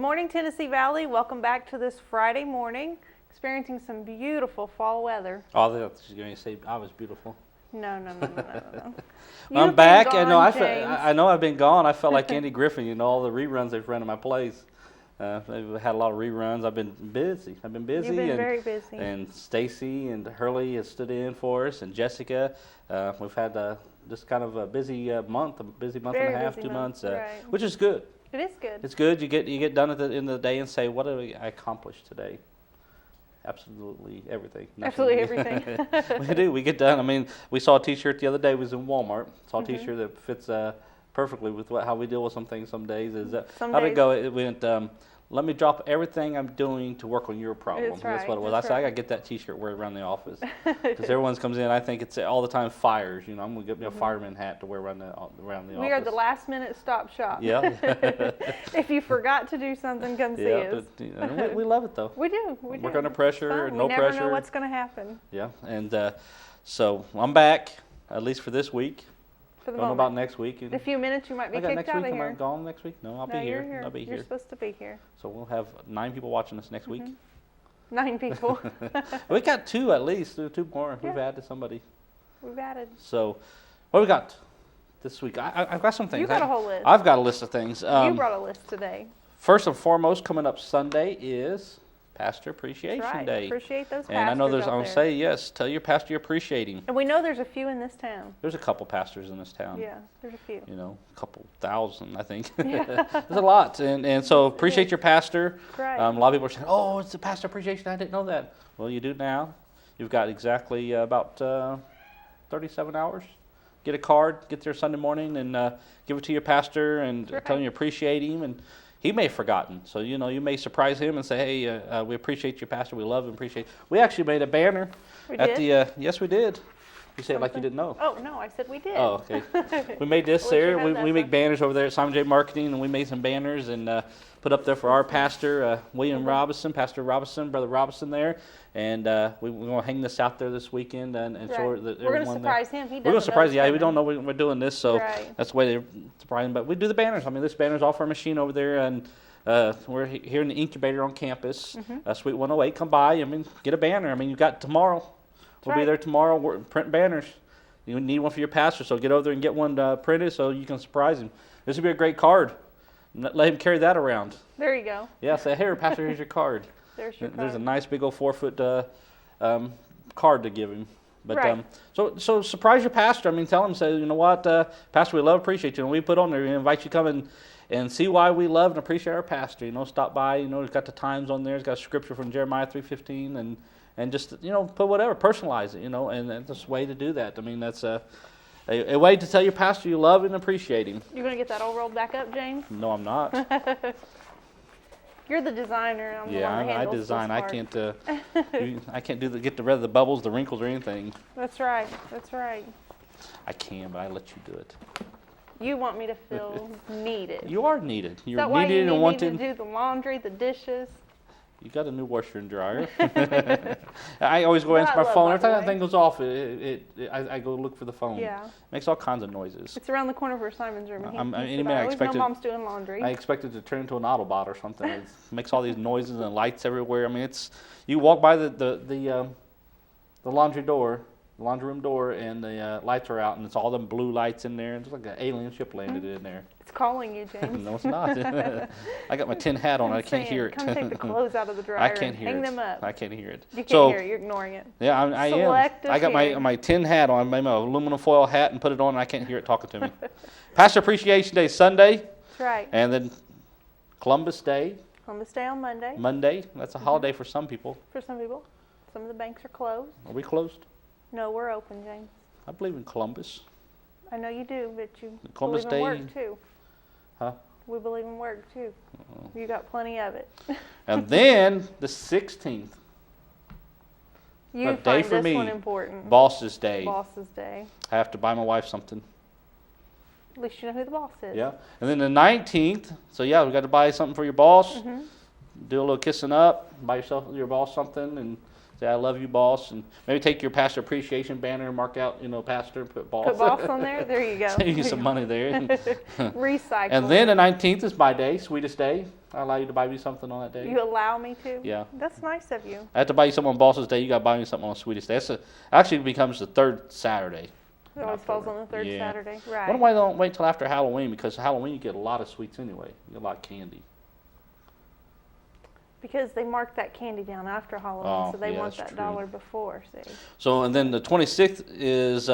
morning, Tennessee Valley. Welcome back to this Friday morning. Experiencing some beautiful fall weather. Oh, I thought she was going to say I was beautiful. No. I'm back. Gone, I know I've been gone. I felt like Andy Griffin, all the reruns they've run in my plays. They've had a lot of reruns. I've been busy. You've been very busy. And Stacey and Hurley has stood in for us, and Jessica. We've had just kind of a busy month and a half, 2 months, right. which is good. It is good. It's good. You get done at the end of the day and say, what did I accomplish today? Absolutely everything. Absolutely everything. We do. We get done. I mean, we saw a T-shirt the other day. It was in Walmart. Saw a T-shirt that fits perfectly with how we deal with some things some days. How'd it go? It went, let me drop everything I'm doing to work on your problem. That's what it was. I said, I got to get that T-shirt wear around the office. Because everyone comes in, I think it's all the time fires. I'm going to get me a fireman hat to wear around the office. We are the last minute stop shop. Yeah. If you forgot to do something, come see us. We love it, though. We do. Work under pressure, no pressure. We never know what's going to happen. Yeah, and so I'm back, at least for this week. For the Don't know moment. about next week. In a few minutes, you might be kicked out of here. Am I gone next week? No, I'll be here. I'll be here. You're supposed to be here. So we'll have 9 people watching us next week. 9 people. We got 2 at least. 2 more. Yeah. We've added somebody. We've added. So what we got this week? I've got some things. You got a whole list. I've got a list of things. You brought a list today. First and foremost, coming up Sunday is Pastor Appreciation That's right. Day. Appreciate those pastors. And I know I'm going to say, yes, tell your pastor you appreciate him. And we know there's a few in this town. There's a couple pastors in this town. Yeah, there's a few. A couple thousand, I think. Yeah. There's a lot. And so appreciate your pastor. Right. A lot of people are saying, oh, it's the pastor appreciation. I didn't know that. Well, you do now. You've got exactly about 37 hours. Get a card, get there Sunday morning, and give it to your pastor and tell him you appreciate him. And he may have forgotten. So, you may surprise him and say, hey, we appreciate your pastor. We love and appreciate. We actually made a banner. We did? Yes, we did. You say it like you didn't know. Oh, no, I said we did. Oh, okay. We made this there. We make banners over there at Simon J. Marketing, and we made some banners and put up there for our pastor, William Robinson, Pastor Robinson, Brother Robinson there. And we're going to hang this out there this weekend and show that we're going to surprise him. We're going to surprise him. Yeah, we don't know we're doing this, so that's the way to surprise him. But we do the banners. I mean, this banner's off our machine over there, and we're here in the incubator on campus, Suite 108. Come by. Get a banner. You've got tomorrow. We'll be there tomorrow. We're printing banners. You need one for your pastor, so get over there and get one printed so you can surprise him. This would be a great card. Let him carry that around. There you go. Yeah, say, hey, pastor, here's your card. There's your card. There's a nice big old 4-foot card to give him. But so surprise your pastor. Tell him, say, you know what, pastor, we love, appreciate you. And we put on there, we invite you to come and see why we love and appreciate our pastor. Stop by. He's got the times on there. He's got a scripture from Jeremiah 3:15 and just put whatever, personalize it. And that's a way to do that. That's a way to tell your pastor you love and appreciate him. You're going to get that all rolled back up, James? No, I'm not. You're the designer. I'm the one that handles I design. this part. I can't get rid of the bubbles, the wrinkles, or anything. That's right. I can, but I let you do it. You want me to feel needed. You are needed. You're needed why you and wanted. Me to do the laundry, the dishes. You got a new washer and dryer. I always go answer my phone. Every time that thing goes off, I go look for the phone. Yeah. It makes all kinds of noises. It's around the corner for Simon's room. I always know Mom's doing laundry. I expect it to turn into an Autobot or something. It makes all these noises and lights everywhere. You walk by the laundry room door, and the lights are out, and it's all them blue lights in there. It's like an alien ship landed in there. It's calling you, James. No, it's not. I got my tin hat on. I can't hear it. Come take the clothes out of the dryer. I can't hear hang it. them up. I can't hear it. You can't hear it. You're ignoring it. Yeah, I am. I got my tin hat on. I made my aluminum foil hat and put it on, and I can't hear it talking to me. Pastor Appreciation Day Sunday. That's right. And then Columbus Day. Columbus Day on Monday. Monday. That's a holiday for some people. For some people. Some of the banks are closed. Are we closed? No, we're open, James. I believe in Columbus. I know you do, but you Columbus believe in Day. work too. Huh? We believe in work too. You got plenty of it. And then the 16th. You a find day for this me. one important. Boss's Day. Boss's Day. I have to buy my wife something. At least you know who the boss is. Yeah. And then the 19th. So yeah, we got to buy something for your boss. do a little kissing up, buy your boss something, and say, I love you, boss. And maybe take your pastor appreciation banner and mark out, pastor, and put boss. Put boss on there? There you go. Save you some money there. Recycle. And then the 19th is my day, sweetest day. I allow you to buy me something on that day. You allow me to? Yeah. That's nice of you. I have to buy you something on boss's day. You got to buy me something on sweetest day. Actually becomes the third Saturday. It always falls on the third Saturday. Right. I wonder why they don't wait till after Halloween, because Halloween you get a lot of sweets anyway. You get a lot of candy. Because they mark that candy down after Halloween, so they want that true. dollar before, see. So, and then the 26th is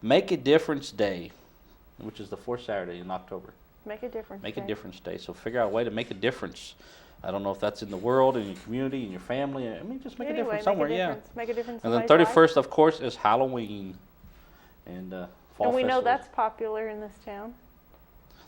Make a Difference Day, which is the fourth Saturday in October. Make a difference. Make a difference day. So figure out a way to make a difference. I don't know if that's in the world, in your community, in your family. I mean, just make a difference somewhere, Make a difference. And then 31st, of course, is Halloween. And fall And we know festival. that's popular in this town.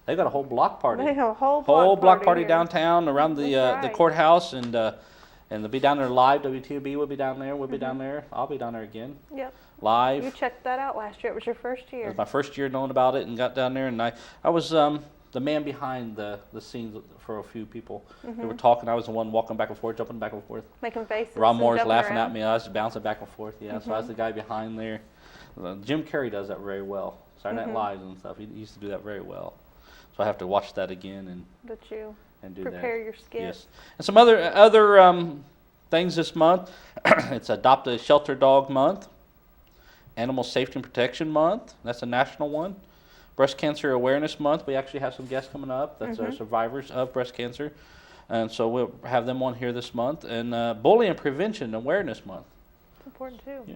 They've got a whole block party. They have a whole block party here. downtown around the That's right. courthouse, and they'll be down there live. WTB will be down there. We'll be down there. I'll be down there again. Yep. Live. You checked that out last year. It was your first year. It was my first year knowing about it, and got down there, and I was the man behind the scenes for a few people. They were talking. I was the one walking back and forth, jumping back and forth. Making faces. Ron and Moore's jumping laughing around. at me. I was bouncing back and forth. Yeah, so I was the guy behind there. Jim Carrey does that very well. Saturday Night Live and stuff. He used to do that very well. So I have to watch that again and do that. Prepare your skits. Yes. And some other things this month. It's Adopt a Shelter Dog Month. Animal Safety and Protection Month. That's a national one. Breast Cancer Awareness Month. We actually have some guests coming up. That's survivors of breast cancer. And so we'll have them on here this month. And Bullying Prevention Awareness Month. It's important too. Yeah.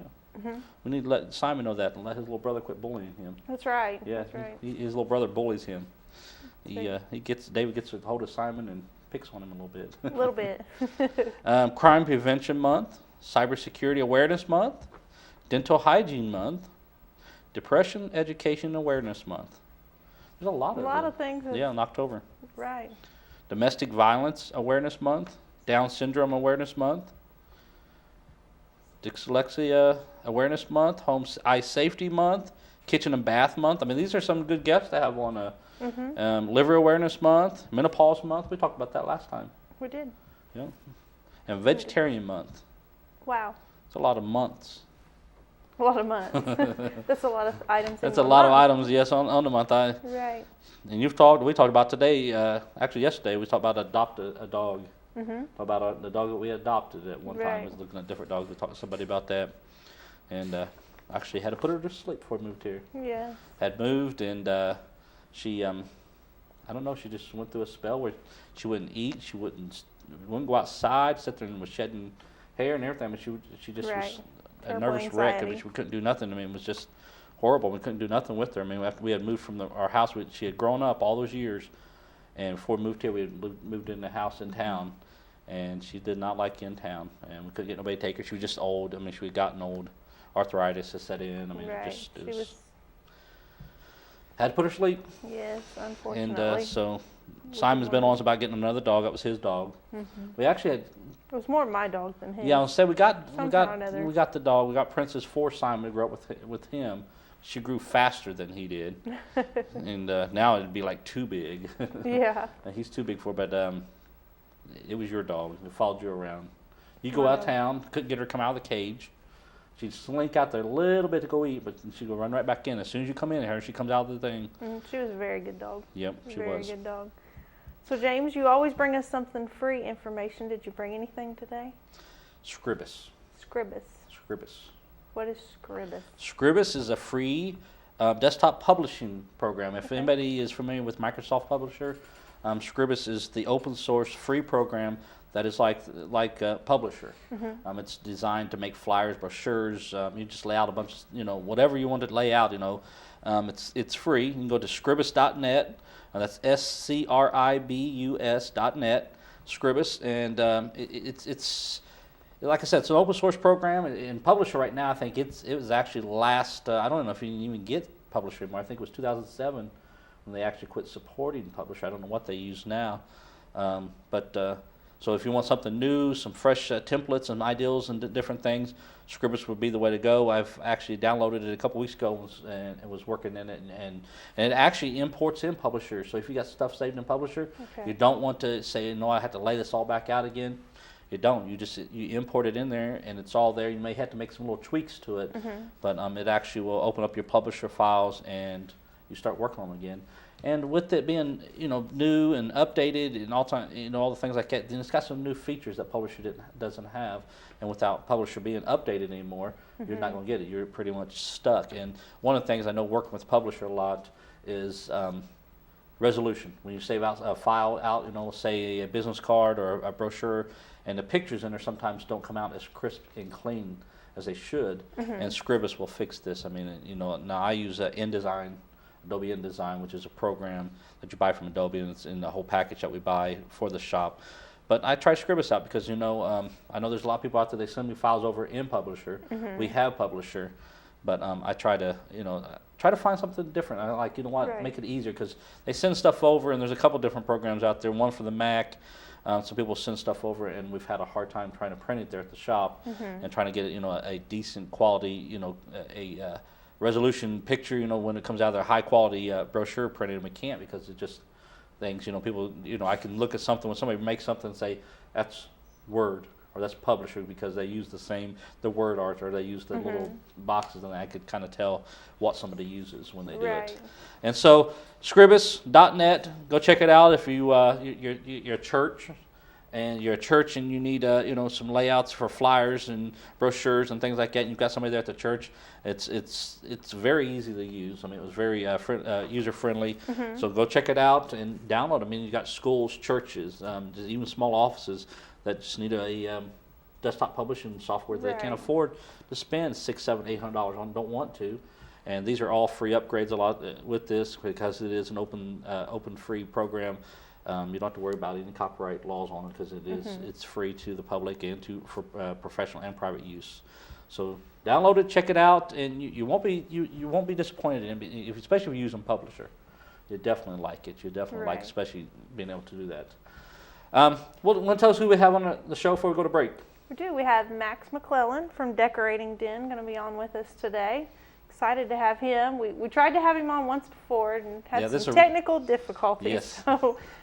We need to let Simon know that and let his little brother quit bullying him. That's right. Yeah, That's right. His little brother bullies him. David gets a hold of Simon and picks on him a little bit. A little bit. Crime Prevention Month, Cybersecurity Awareness Month, Dental Hygiene Month, Depression Education Awareness Month. There's a lot of things. Yeah, in October. Right. Domestic Violence Awareness Month, Down Syndrome Awareness Month, Dyslexia Awareness Month, Home Eye Safety Month, Kitchen and Bath Month. I mean, these are some good guests to have on. Liver Awareness Month, Menopause Month. We talked about that last time. We did. Yeah. And Vegetarian Month. Wow. It's a lot of months. A lot of months. That's a lot of items. That's a lot of items, yes, on the month. Right. And we talked about today, actually yesterday, we talked about adopt a dog. Talked about the dog that we adopted at one time. We was looking at different dogs. We talked to somebody about that. And actually had to put her to sleep before we moved here. Yeah. Had moved, and she, I don't know, she just went through a spell where she wouldn't eat, she wouldn't go outside, sit there and was shedding hair and everything. I mean, she just was a nervous wreck. I mean, we couldn't do nothing. I mean, it was just horrible. We couldn't do nothing with her. I mean, after we had moved from our house, she had grown up all those years, and before we moved here, we had moved in the house in town, and she did not like in town, and we couldn't get nobody to take her. She was just old. I mean, she had gotten old. Arthritis had set in. I mean, it was had to put her to sleep. Yes, unfortunately. And so Simon's been on us about getting another dog. That was his dog. We actually had. It was more my dog than his. Yeah, I said we got Somehow the dog. We got Princess for Simon. We grew up with him. She grew faster than he did, and now it'd be like too big. Yeah. He's too big for. But it was your dog. We followed you around. You go out of town. Couldn't get her to come out of the cage. She'd slink out there a little bit to go eat, but she'd go run right back in. As soon as you come in here, she comes out of the thing. She was a very good dog. Yep, she was. Very good dog. So, James, you always bring us something free information. Did you bring anything today? Scribus. Scribus. What is Scribus? Scribus is a free desktop publishing program. If anybody is familiar with Microsoft Publisher, Scribus is the open source free program that is like Publisher. It's designed to make flyers, brochures. You just lay out a bunch of, whatever you want to lay out, It's free. You can go to scribus.net. That's SCRIBUS.net, Scribus. And it's like I said, it's an open source program. In Publisher right now, I think it was actually last, I don't know if you can even get Publisher anymore. I think it was 2007 when they actually quit supporting Publisher. I don't know what they use now. So if you want something new, some fresh templates and ideals and different things, Scribus would be the way to go. I've actually downloaded it a couple weeks ago and was working in it, and it actually imports in Publisher. So if you got stuff saved in Publisher, you don't want to say, no, I have to lay this all back out again. You don't. You import it in there, and it's all there. You may have to make some little tweaks to it, but it actually will open up your Publisher files, and you start working on them again. And with it being, new and updated and all the things like that, then it's got some new features that Publisher doesn't have. And without Publisher being updated anymore, you're not going to get it. You're pretty much stuck. And one of the things I know working with Publisher a lot is resolution. When you save out a file out, say a business card or a brochure, and the pictures in there sometimes don't come out as crisp and clean as they should. And Scribus will fix this. I mean, now I use InDesign. Adobe InDesign, which is a program that you buy from Adobe, and it's in the whole package that we buy for the shop. But I try Scribus out because I know there's a lot of people out there, they send me files over in Publisher. We have Publisher, but I try to find something different. I like, make it easier, because they send stuff over, and there's a couple different programs out there. One for the Mac. Some people send stuff over, and we've had a hard time trying to print it there at the shop and trying to get it, a decent quality, a resolution picture, when it comes out of their high quality brochure printed, and we can't because it just things, people, I can look at something when somebody makes something and say that's Word or that's Publisher, because they use the word art, or they use the little boxes, and I could kind of tell what somebody uses when they do it. And so Scribus.net, go check it out if you're a church. And you're a church and you need some layouts for flyers and brochures and things like that, and you've got somebody there at the church, it's very easy to use. I mean, it was very user friendly. So go check it out and download. I mean, you got schools, churches, even small offices that just need a desktop publishing software that they can't afford to spend $600, $700, $800 on, don't want to. And these are all free upgrades a lot with this, because it is an open free program. You don't have to worry about any copyright laws on it, because it's free to the public and for professional and private use. So download it, check it out, and you won't be disappointed in it, especially if you use Publisher. You definitely like it. You definitely like, especially being able to do that. Want to tell us who we have on the show before we go to break? We do. We have Max McClellan from Decorating Den going to be on with us today. Excited to have him. We tried to have him on once before and had some technical difficulties. Yes.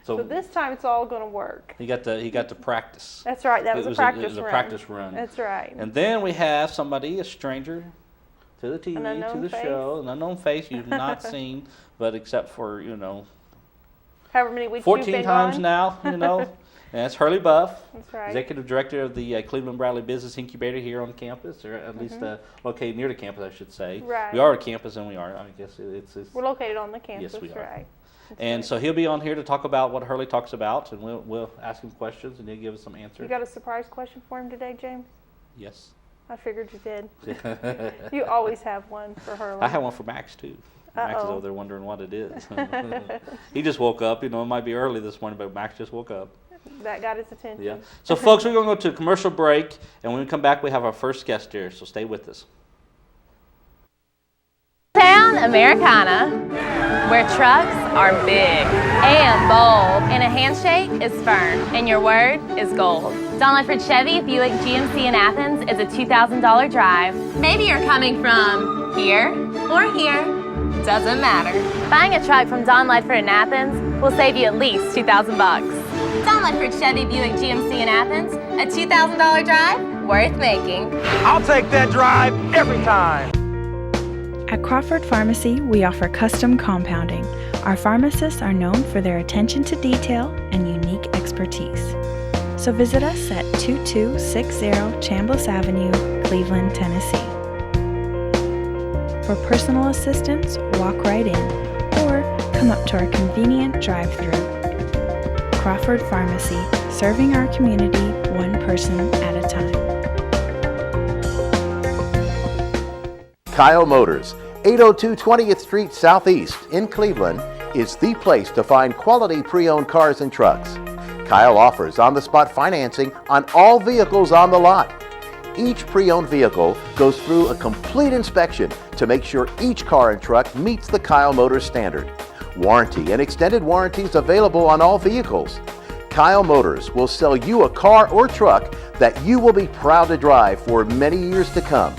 So this time it's all going to work. He got to practice. That's right. That was a practice run. It was a practice run. That's right. And then we have somebody, a stranger to the TV, to the show, an unknown face you've not seen, but except for, however many weeks 14 you've been times on. now, And that's Hurley Buff. That's right. Executive Director of the Cleveland Bradley Business Incubator here on campus, or at least located near the campus, I should say. Right. We are a campus, and we are. I guess it's we're located on the campus. Yes, we are. Right. And so he'll be on here to talk about what Hurley talks about, and we'll ask him questions, and he'll give us some answers. You got a surprise question for him today, James? Yes. I figured you did. You always have one for Hurley. I have one for Max, too. Max is over there wondering what it is. He just woke up. It might be early this morning, but Max just woke up. That got his attention. Yeah. So, folks, we're going to go to a commercial break, and when we come back, we have our first guest here, so stay with us. Town Americana, where trucks are big and bold, and a handshake is firm, and your word is gold. Dunn Chevy Buick GMC in Athens is a $2,000 drive. Maybe you're coming from here or here, doesn't matter. Buying a truck from Don Ledford in Athens will save you at least $2,000. Don Ledford Chevy Buick GMC in Athens, a $2,000 drive worth making. I'll take that drive every time. At Crawford Pharmacy, we offer custom compounding. Our pharmacists are known for their attention to detail and unique expertise. So visit us at 2260 Chambliss Avenue, Cleveland, Tennessee. For personal assistance, walk right in or come up to our convenient drive-thru. Crawford Pharmacy, serving our community one person at a time. Kyle Motors, 802 20th Street Southeast in Cleveland, is the place to find quality pre-owned cars and trucks. Kyle offers on-the-spot financing on all vehicles on the lot. Each pre-owned vehicle goes through a complete inspection to make sure each car and truck meets the Kyle Motors standard. Warranty and extended warranties available on all vehicles. Kyle Motors will sell you a car or truck that you will be proud to drive for many years to come.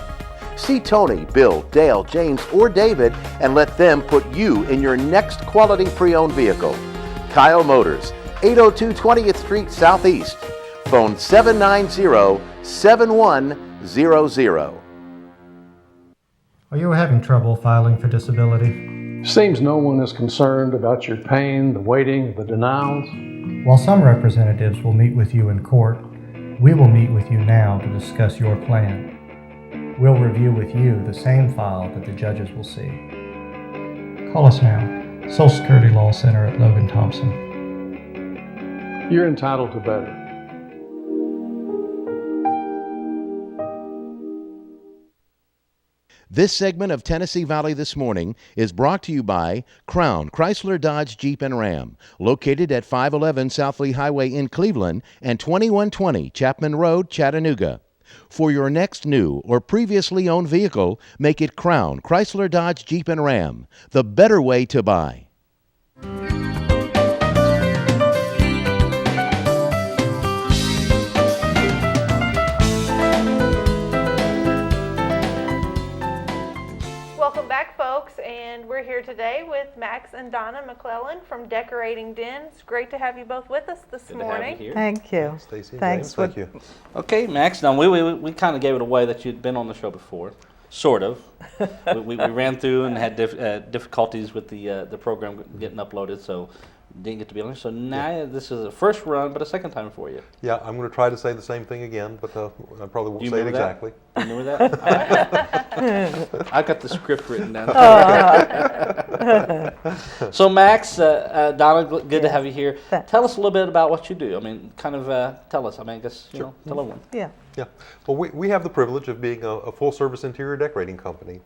See Tony, Bill, Dale, James, or David and let them put you in your next quality pre-owned vehicle. Kyle Motors, 802 20th Street Southeast. Phone 790-7100. Are you having trouble filing for disability? Seems no one is concerned about your pain, the waiting, the denials. While some representatives will meet with you in court, we will meet with you now to discuss your plan. We'll review with you the same file that the judges will see. Call us now, Social Security Law Center at Logan Thompson. You're entitled to better. This segment of Tennessee Valley This Morning is brought to you by Crown Chrysler Dodge Jeep and Ram, located at 511 South Lee Highway in Cleveland and 2120 Chapman Road, Chattanooga. For your next new or previously owned vehicle, make it Crown Chrysler Dodge Jeep and Ram, the better way to buy. Welcome back, folks, and we're here today with Max and Donna McClellan from Decorating Den. It's great to have you both with us this morning. Thank you. Stacey, Thanks. James, thank you. Okay, Max. Now we kind of gave it away that you'd been on the show before, sort of. we ran through and had difficulties with the program getting uploaded, so didn't get to be on it. So now this is a first run, but a second time for you. Yeah, I'm going to try to say the same thing again, but I probably won't say it exactly. Do you remember that? I got the script written down. So Max, Donna, good to have you here. Tell us a little bit about what you do. I mean, kind of tell us. I mean, I guess, tell everyone. Yeah. Well, we have the privilege of being a full-service interior decorating company,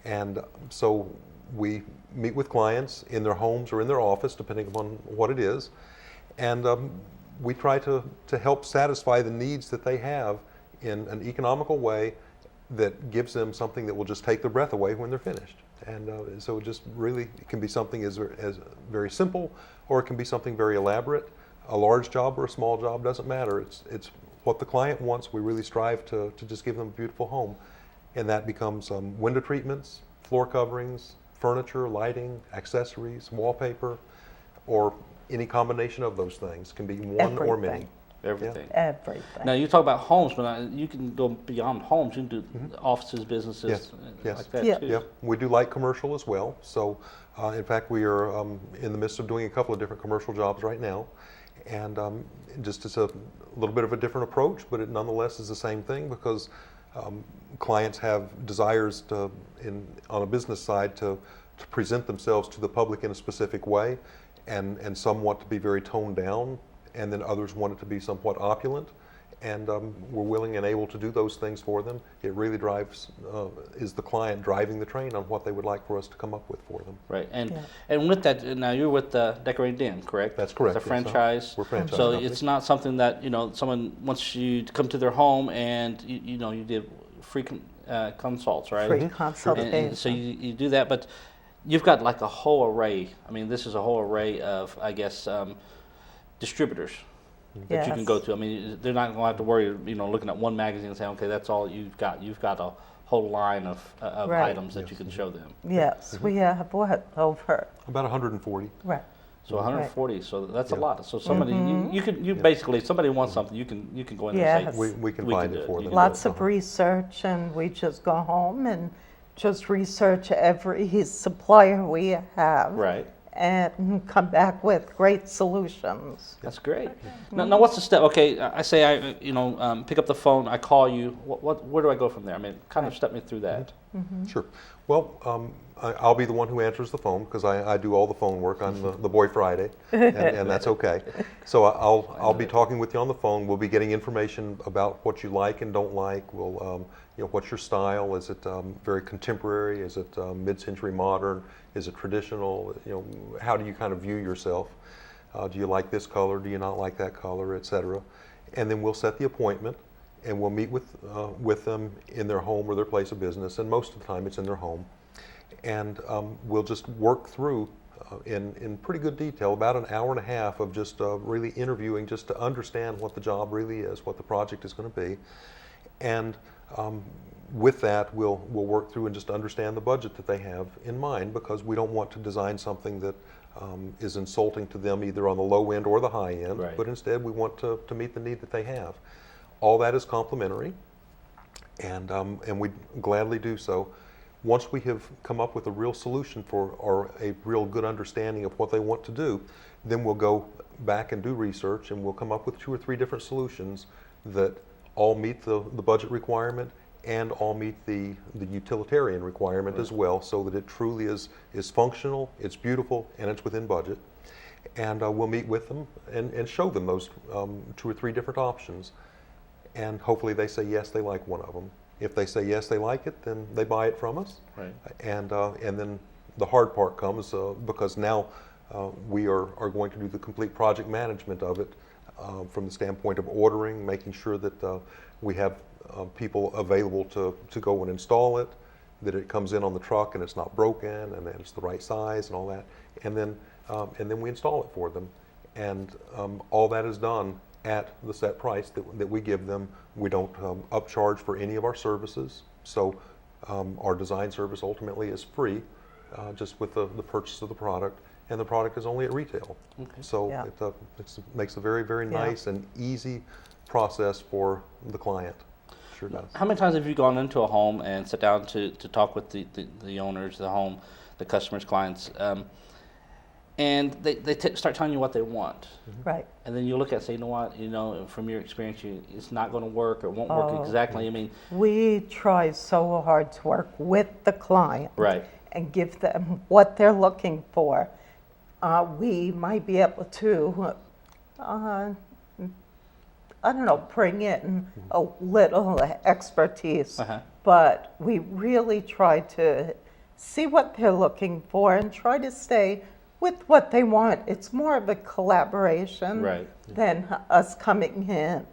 and so we meet with clients in their homes or in their office, depending upon what it is, and we try to help satisfy the needs that they have in an economical way that gives them something that will just take their breath away when they're finished. And so it just really, it can be something as very simple, or it can be something very elaborate. A large job or a small job doesn't matter. It's what the client wants. We really strive to just give them a beautiful home, and that becomes window treatments, floor coverings, furniture, lighting, accessories, wallpaper, or any combination of those things. Can be one or many. Everything. Yeah. Everything. Now you talk about homes, but you can go beyond homes. You can do offices, businesses, like that too. Yeah, we do light commercial as well. So, in fact, we are in the midst of doing a couple of different commercial jobs right now, and just it's a little bit of a different approach, but it nonetheless is the same thing, because clients have desires on a business side to present themselves to the public in a specific way, and some want to be very toned down, and then others want it to be somewhat opulent, and we're willing and able to do those things for them. It really is the client driving the train on what they would like for us to come up with for them. Right, and with that, now you're with Decorating Den, correct? That's correct. It's a franchise. We're franchise. So company. it's not something that someone wants you to come to their home and you did free consults, right? Free consultation. And so you do that, but you've got like a whole array. I mean, this is a whole array of, I guess, distributors that you can go to. I mean, they're not going to have to worry, looking at one magazine and saying, okay, that's all you've got. You've got a whole line of items that you can show them. Yes, we have what, over? About 140. Right. So 140. So that's a lot. So somebody you basically, if somebody wants something, you can go in there and say we can find it for them. Lots of research, and we just go home and just research every supplier we have. Right. And come back with great solutions. That's great. Now, what's the step? Okay, I say pick up the phone. I call you. Where do I go from there? I mean, kind of step me through that. Sure. Well, I'll be the one who answers the phone, because I do all the phone work. I'm the boy Friday, and that's okay. So I'll be talking with you on the phone. We'll be getting information about what you like and don't like. We'll what's your style? Is it very contemporary? Is it mid-century modern? Is it traditional? How do you kind of view yourself? Do you like this color? Do you not like that color, etc.? And then we'll set the appointment, and we'll meet with them in their home or their place of business, and most of the time it's in their home. and we'll just work through in pretty good detail, about an hour and a half of just really interviewing, just to understand what the job really is, what the project is going to be. And with that, we'll work through and just understand the budget that they have in mind, because we don't want to design something that is insulting to them either on the low end or the high end, right. but instead we want to meet the need that they have. All that is complimentary, and we gladly do so. Once we have come up with a real solution or a real good understanding of what they want to do, then we'll go back and do research, and we'll come up with 2 or 3 different solutions that all meet the budget requirement and all meet the utilitarian requirement right. as well, so that it truly is functional, it's beautiful, and it's within budget. And we'll meet with them and show them those 2 or 3 different options. And hopefully they say yes, they like one of them. If they say yes, they like it, then they buy it from us. Right. And then the hard part comes, because now we are going to do the complete project management of it, from the standpoint of ordering, making sure that we have people available to go and install it, that it comes in on the truck and it's not broken, and that it's the right size and all that. And then we install it for them. And all that is done at the set price that we give them. We don't upcharge for any of our services. So our design service ultimately is free, just with the purchase of the product. And the product is only at retail. Okay. So yeah. It makes a very, very nice and easy process for the client. Sure does. How many times have you gone into a home and sat down to talk with the owners, the home, the customers, clients, and they start telling you what they want? Right. And then you look at it and say, you know what, from your experience, it's not going to work, or it won't work exactly. I mean, we try so hard to work with the client. Right. And give them what they're looking for. We might be able to, I don't know, bring in a little expertise, but we really try to see what they're looking for and try to stay with what they want. It's more of a collaboration than us coming in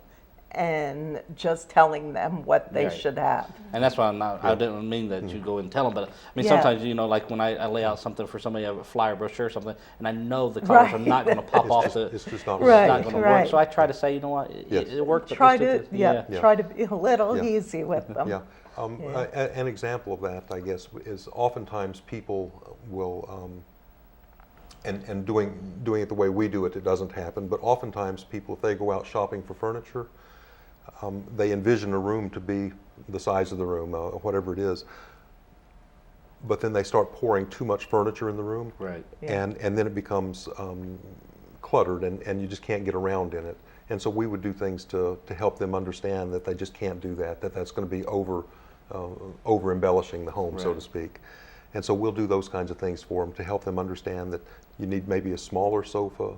and just telling them what they should have. And that's why I didn't mean that you go and tell them, but I mean, sometimes, like when I lay out something for somebody, a flyer, brochure or something, and I know the colors are not going to pop off. It's just not, not going to work. So I try to say, you know what, it worked. Try to be a little easy with them. Yeah. An example of that, I guess, is oftentimes people will, and doing it the way we do it, it doesn't happen, but oftentimes people, if they go out shopping for furniture, they envision a room to be the size of the room, whatever it is, but then they start pouring too much furniture in the room, and then it becomes cluttered, and you just can't get around in it. And so we would do things to help them understand that they just can't do that, that's going to be over embellishing the home, so to speak. And so we'll do those kinds of things for them to help them understand that you need maybe a smaller sofa,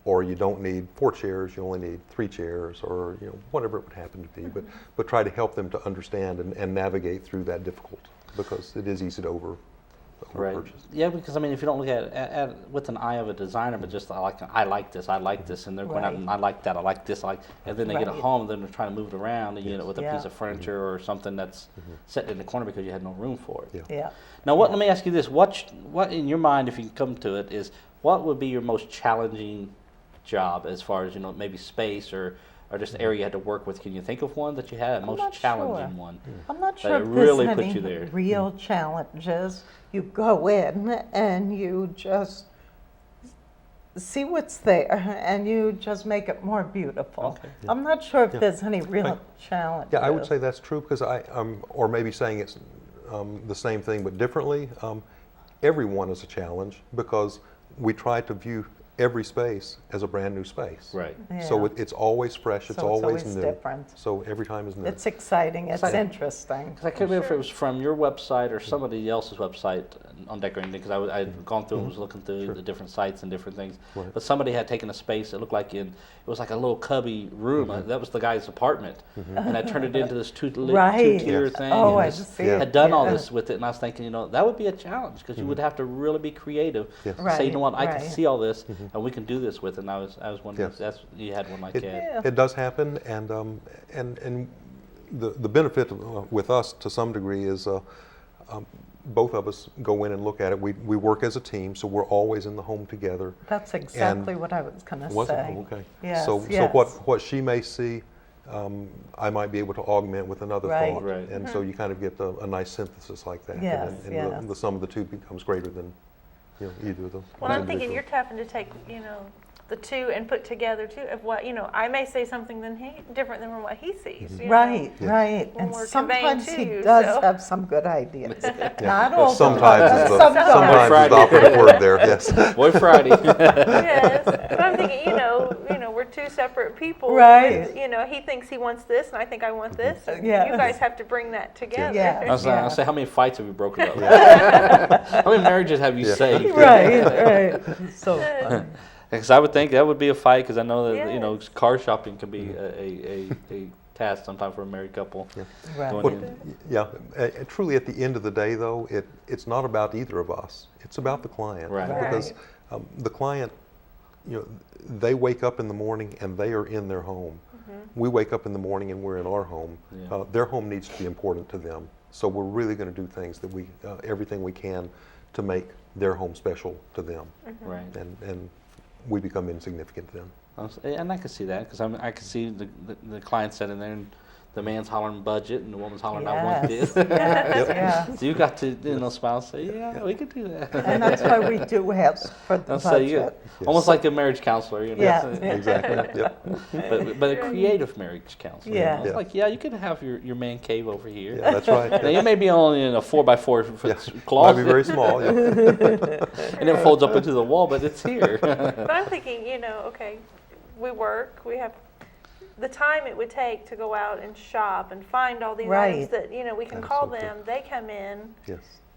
or you don't need 4 chairs, you only need 3 chairs, or whatever it would happen to be. But try to help them to understand and navigate through that difficult, because it is easy to over purchase. Yeah, because I mean, if you don't look at it with an eye of a designer, but just I like this, and they're going out and I like that, I like this, and then they get home, and then they're trying to move it around, and with a piece of furniture or something that's set in the corner because you had no room for it. Now, let me ask you this: what in your mind, if you can come to it, is what would be your most challenging job as far as maybe space or just area you had to work with? Can you think of one that you had, most challenging one? I'm not sure that if really there's put any you there. real challenges. You go in and you just see what's there and you just make it more beautiful. I'm not sure if there's any real challenges. Yeah, I would say that's true, because or maybe saying it's the same thing but differently. Everyone is a challenge, because we try to view every space as a brand new space. Right. Yeah. So it's always fresh, it's always new. Different. So every time is new. It's exciting, it's interesting. Because I can't remember if it was from your website or somebody else's website on decorating, because I had gone through and was looking through the different sites and different things. But somebody had taken a space, it looked like it was like a little cubby room. That was the guy's apartment. And I turned it into this two-tier thing. Oh, I see. Had done all this with it, and I was thinking, that would be a challenge, because you would have to really be creative. Say, you know what, I can see all this, and we can do this with it. And I was wondering if you had one like that. It does happen, and the benefit with us to some degree is both of us go in and look at it. We work as a team, so we're always in the home together. That's exactly what I was going to say. Okay. Yes, so what she may see, I might be able to augment with another thought, and so you kind of get a nice synthesis like that. Yes, and the sum of the two becomes greater than either of them. Well, I'm thinking you're having to take the two and put together too of what I may say something different than what he sees. Right. And sometimes he does have some good ideas. Not all. Sometimes is the operative word there. Yes. Boy, Friday. Yes, but I'm thinking, we're two separate people. Right. He thinks he wants this, and I think I want this. And Yes. You guys have to bring that together. Yeah. I'll say, how many fights have you broken up? How many marriages have you saved? Right. So funny. Because I would think that would be a fight, because I know that car shopping can be a task sometimes for a married couple. Yeah. Truly, at the end of the day, though, it's not about either of us. It's about the client. Right. Because the client, they wake up in the morning and they are in their home. We wake up in the morning and we're in our home. Their home needs to be important to them. So we're really going to do things that everything we can to make their home special to them. Right. And we become insignificant to them. And I can see that, because I can see the client sitting there and the man's hollering budget and the woman's hollering, I want this. So you got to smile and say, yeah, we could do that. And that's why we do have for the budget. Almost like a marriage counselor, Yeah. Exactly. But a creative marriage counselor. Yeah. It's like, you can have your man cave over here. Yeah, that's right. Now, you may be only in a 4x4 closet. Might be very small. And it folds up into the wall, but it's here. But I'm thinking, okay, we work, we have the time it would take to go out and shop and find all these items that we can call them. They come in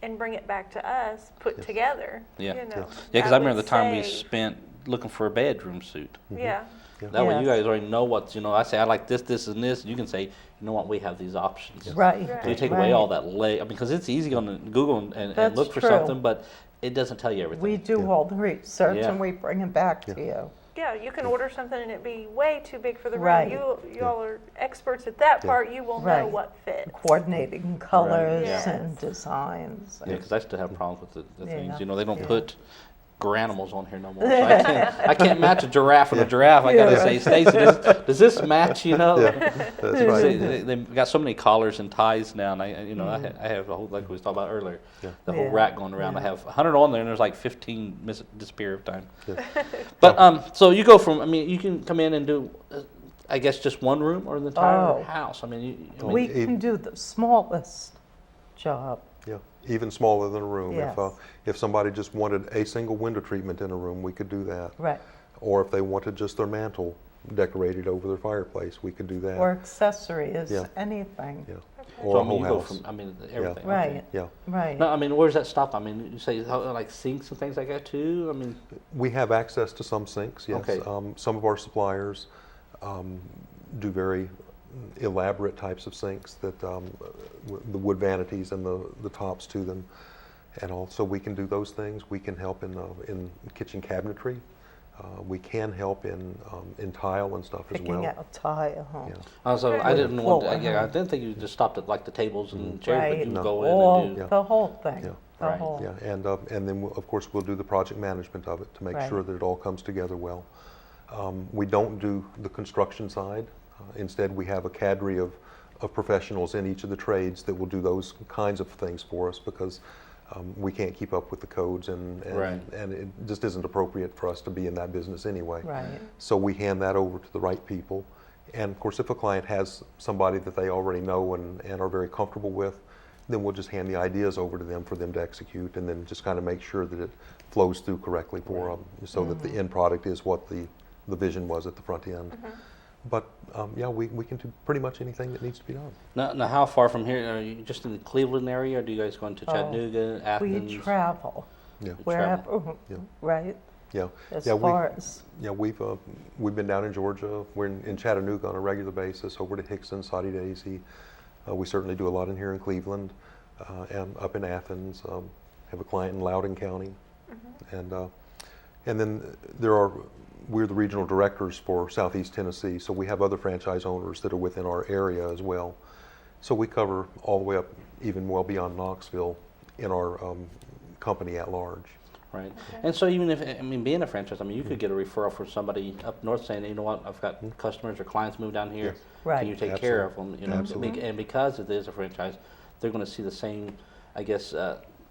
and bring it back to us, put together. Because I remember the time we spent looking for a bedroom suit. That way you guys already know what I say. I like this, this, and this. You can say, you know what, we have these options. So you take away all that because it's easy on Google and look for something, but it doesn't tell you everything. We do all the research and we bring it back to you. Yeah, you can order something and it be way too big for the room. You all are experts at that part. You will know what fits. Coordinating colors and designs. Yeah, because I still have problems with the things. They don't put animals on here no more. So I can't match a giraffe with a giraffe. I gotta say, Stacey, does this match? That's right. They've got so many collars and ties now, and I have a whole, like we was talking about earlier, the whole rack going around. I have 100 on there, and there's like 15 disappear of time. But so you go from, you can come in and do, I guess, just one room or the entire house. We can do the smallest job. Yeah, even smaller than a room. If somebody just wanted a single window treatment in a room, we could do that. Right. Or if they wanted just their mantle decorated over their fireplace, we could do that. Or accessories, anything. Yeah. Or a whole you go house. from, everything. Right. Yeah. Right. No, where does that stop? You say like sinks and things like that too? We have access to some sinks, yes. Okay. Some of our suppliers do very elaborate types of sinks that the wood vanities and the tops to them, and also we can do those things. We can help in kitchen cabinetry. We can help in tile and stuff as well. Picking out tile. So I didn't I didn't think you just stopped at like the tables and chairs, but you go in and do the whole thing. And then of course we'll do the project management of it to make sure that it all comes together well. We don't do the construction side. Instead, we have a cadre of professionals in each of the trades that will do those kinds of things for us, because we can't keep up with the codes, and it just isn't appropriate for us to be in that business anyway. So we hand that over to the right people. And of course, if a client has somebody that they already know and are very comfortable with, then we'll just hand the ideas over to them for them to execute, and then just kind of make sure that it flows through correctly for them, so that the end product is what the vision was at the front end. But we can do pretty much anything that needs to be done. Now, how far from here? Are you just in the Cleveland area, or do you guys go into Chattanooga, Athens? We travel. Wherever. Right. Yeah. As far as. Yeah, we've been down in Georgia. We're in Chattanooga on a regular basis. Over to Hickson, Soddy Daisy. We certainly do a lot in here in Cleveland, and up in Athens. Have a client in Loudoun County, and then we're the regional directors for Southeast Tennessee, so we have other franchise owners that are within our area as well. So we cover all the way up, even well beyond Knoxville, in our company at large. Right. Okay. And so even if, I mean, being a franchise, I mean, you could get a referral from somebody up north saying, you know what, I've got customers or clients move down here. Yes. Right. Can you take care of them? You know, and because it is a franchise, they're going to see the same, I guess,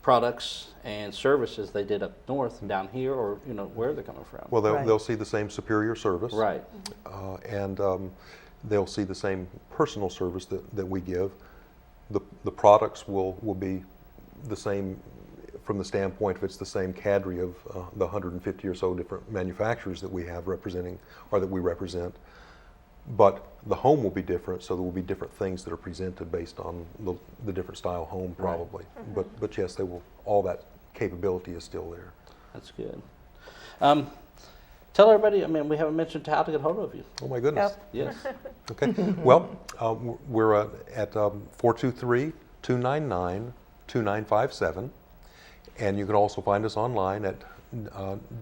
products and services they did up north and down here, or you know where they're coming from. Well, they'll see the same superior service. Right. And they'll see the same personal service that we give. The products will be the same from the standpoint of it's the same cadre of the 150 or so different manufacturers that we have representing, or that we represent. But the home will be different, so there will be different things that are presented based on the different style home, probably. Right. But yes, they will. All that capability is still there. That's good. Tell everybody. I mean, we haven't mentioned how to get hold of you. Oh my goodness. Yes. Okay. Well, we're at 423-299-2957. And you can also find us online at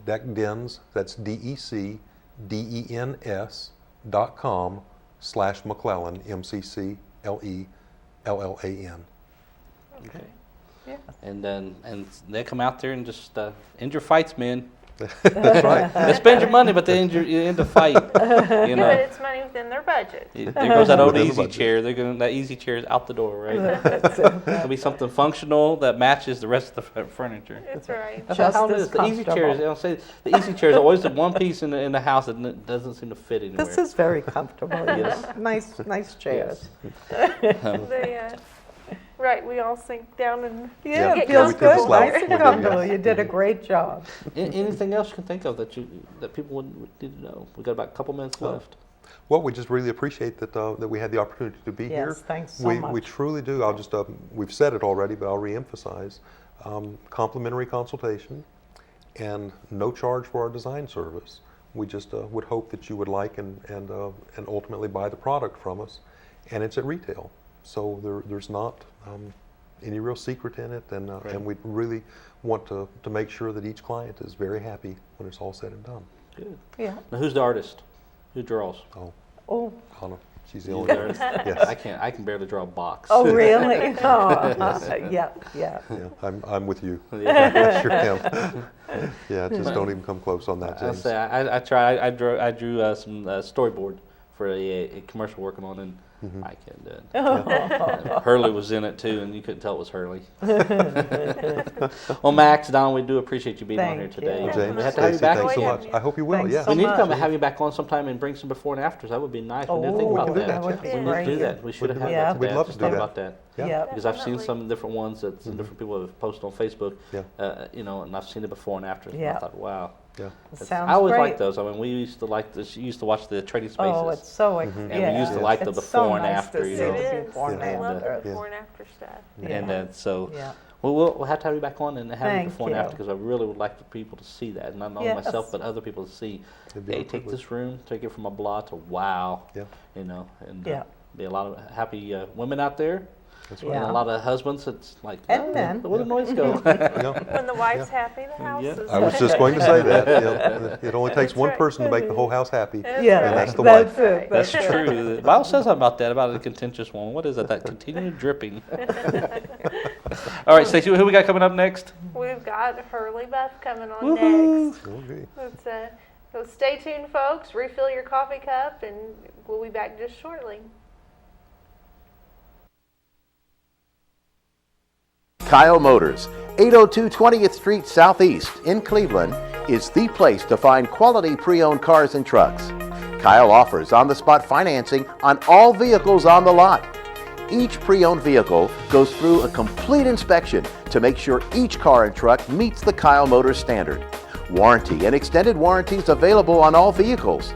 DECDENS, that's DECDENS.com/McClellan, MCCLELLAN. Okay. Yeah. And they come out there and just end your fights, man. That's right. They spend your money, but they end the fight. You know. But it's money within their budget. There goes that old easy chair. That easy chair is out the door, right? It'll be something functional that matches the rest of the furniture. That's right. That's how it is. The easy chairs. I'll say the easy chair is always the one piece in the house that doesn't seem to fit anywhere. This is very comfortable. Yes. Nice chairs. Yes. Right, we all sink down and it feels good. Nice and comfortable. You did a great job. Anything else you can think of that people would need to know? We got about a couple minutes left. Well, we just really appreciate that we had the opportunity to be here. Yes, thanks so much. We truly do. I'll just we've said it already, but I'll reemphasize: complimentary consultation and no charge for our design service. We just would hope that you would like and ultimately buy the product from us, and it's at retail. So there's not any real secret in it, and we really want to make sure that each client is very happy when it's all said and done. Good. Yeah. Now, who's the artist? Who draws? Oh. Anna. She's the only artist. Yes. I can barely draw a box. Oh, really? Yeah. I'm with you. Yeah. Sure am. Yeah, just don't even come close on that, James. I tried. I drew some storyboard for a commercial working on, and I can't do it. Hurley was in it too, and you couldn't tell it was Hurley. Well, Max, Don, we do appreciate you being on here today. Well, James, we have to have you Stacey, back. thanks so much. I hope you will. Thanks Yeah. so We need to come much. and have you back on sometime and bring some before and afters. That would be nice. We didn't think Oh, about that. that would be We need to great. do that. We should have had Yeah. that today. We'd love to Just do thought that. about that. Yeah. Because I've seen some different ones that different people have posted on Facebook. Yeah. You know, and I've seen the before and afters. Yeah. And I thought, wow. Yeah. Sounds I always great. liked those. I mean, we used to like this. You used to watch the Trading Spaces. Oh, it's so And we used to like the It's before so and nice after. to You see know. the It is. before and I love after. the before and after stuff. And so Yeah. we'll have to have you back on and have Thank you before and you. after, because I really would like for people to see that, not only Yes. myself but other people to see. It'd be Hey, a take privilege. this room, take it from a blah to wow. Yeah. You know, and Yeah. be a lot of happy women out there. That's And right. a lot of husbands. It's like And men. where the noise go? Yeah. When the wife's happy, the house is I was just going to say that. It only takes one right. person to make the whole house happy. Yeah, And that's the that's wife. it. That's true. The Bible says something about that, about a contentious one. What is it? That continued dripping. All right, Stacey, who we got coming up next? We've got Hurley Buff coming on Woohoo. next. Okay. So stay tuned, folks. Refill your coffee cup, and we'll be back just shortly. Kyle Motors, 802 20th Street Southeast in Cleveland, is the place to find quality pre-owned cars and trucks. Kyle offers on-the-spot financing on all vehicles on the lot. Each pre-owned vehicle goes through a complete inspection to make sure each car and truck meets the Kyle Motors standard. Warranty and extended warranties available on all vehicles.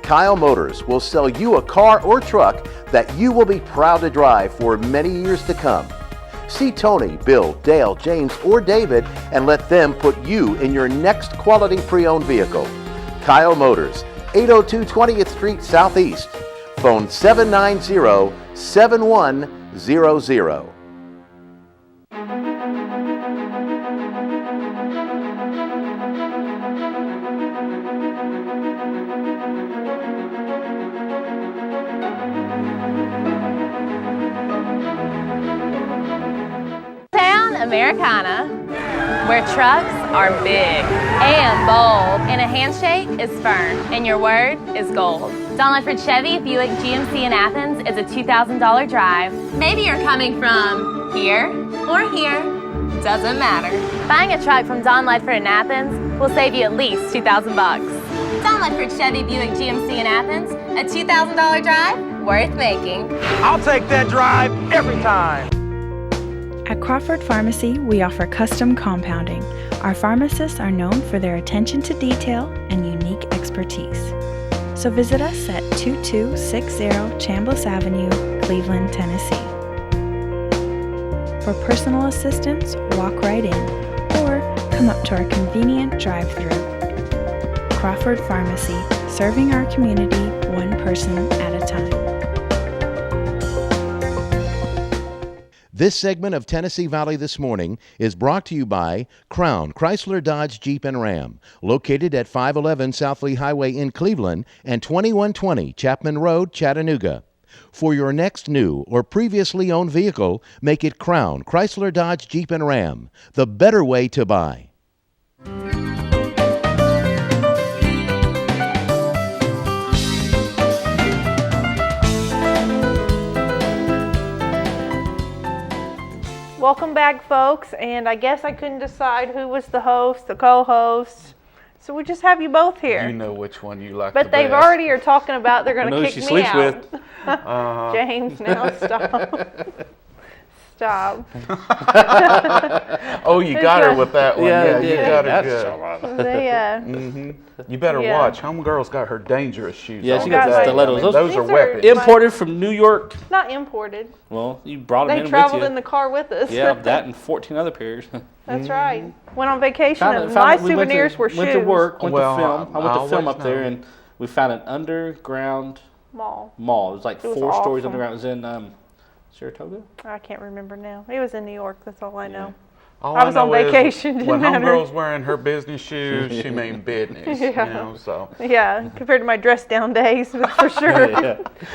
Kyle Motors will sell you a car or truck that you will be proud to drive for many years to come. See Tony, Bill, Dale, James, or David and let them put you in your next quality pre-owned vehicle. Kyle Motors, 802 20th Street Southeast. Phone 790-7100. Americana, where trucks are big and bold, and a handshake is firm, and your word is gold. Dunn Chevy Buick GMC in Athens is a $2,000 drive. Maybe you're coming from here or here, doesn't matter. Buying a truck from Don Ledford in Athens will save you at least $2,000. Don Ledford Chevy Buick GMC in Athens, a $2,000 drive worth making. I'll take that drive every time. At Crawford Pharmacy, we offer custom compounding. Our pharmacists are known for their attention to detail and unique expertise. So visit us at 2260 Chambliss Avenue, Cleveland, Tennessee. For personal assistance, walk right in or come up to our convenient drive-thru. Crawford Pharmacy, serving our community one person at a time. This segment of Tennessee Valley This Morning is brought to you by Crown Chrysler Dodge Jeep and Ram, located at 511 South Lee Highway in Cleveland and 2120 Chapman Road, Chattanooga. For your next new or previously owned vehicle, make it Crown Chrysler Dodge Jeep and Ram, the better way to buy. Welcome back, folks, and I guess I couldn't decide who was the host, the co-host, so we just have you both here. You know which one you like but the they best. already are talking about they're going to kick she me sleeps out. with. James, now stop. Stop. Oh, you got her with that one. Yeah, you got her good. They, You better yeah. watch. Homegirl's got her dangerous shoes. Yeah, on. she got the stilettos. Those are These are weapons. Imported from New York. Not imported. Well, you brought them They in traveled with you. in the car with us. Yeah, that and 14 other pairs. That's right. Went on vacation and my souvenirs were shoes. Went to work, went Well, to film. I went to film always up there, know. and we found an underground Mall. It was like It was 4 stories awesome. underground. It was in Saratoga? I can't remember now. It was in New York. That's all I know. All I was on know is vacation. Didn't when matter. homegirl's wearing her business shoes, she mean business. Yeah. You know, so. Yeah, compared to my dress down days, that's for sure.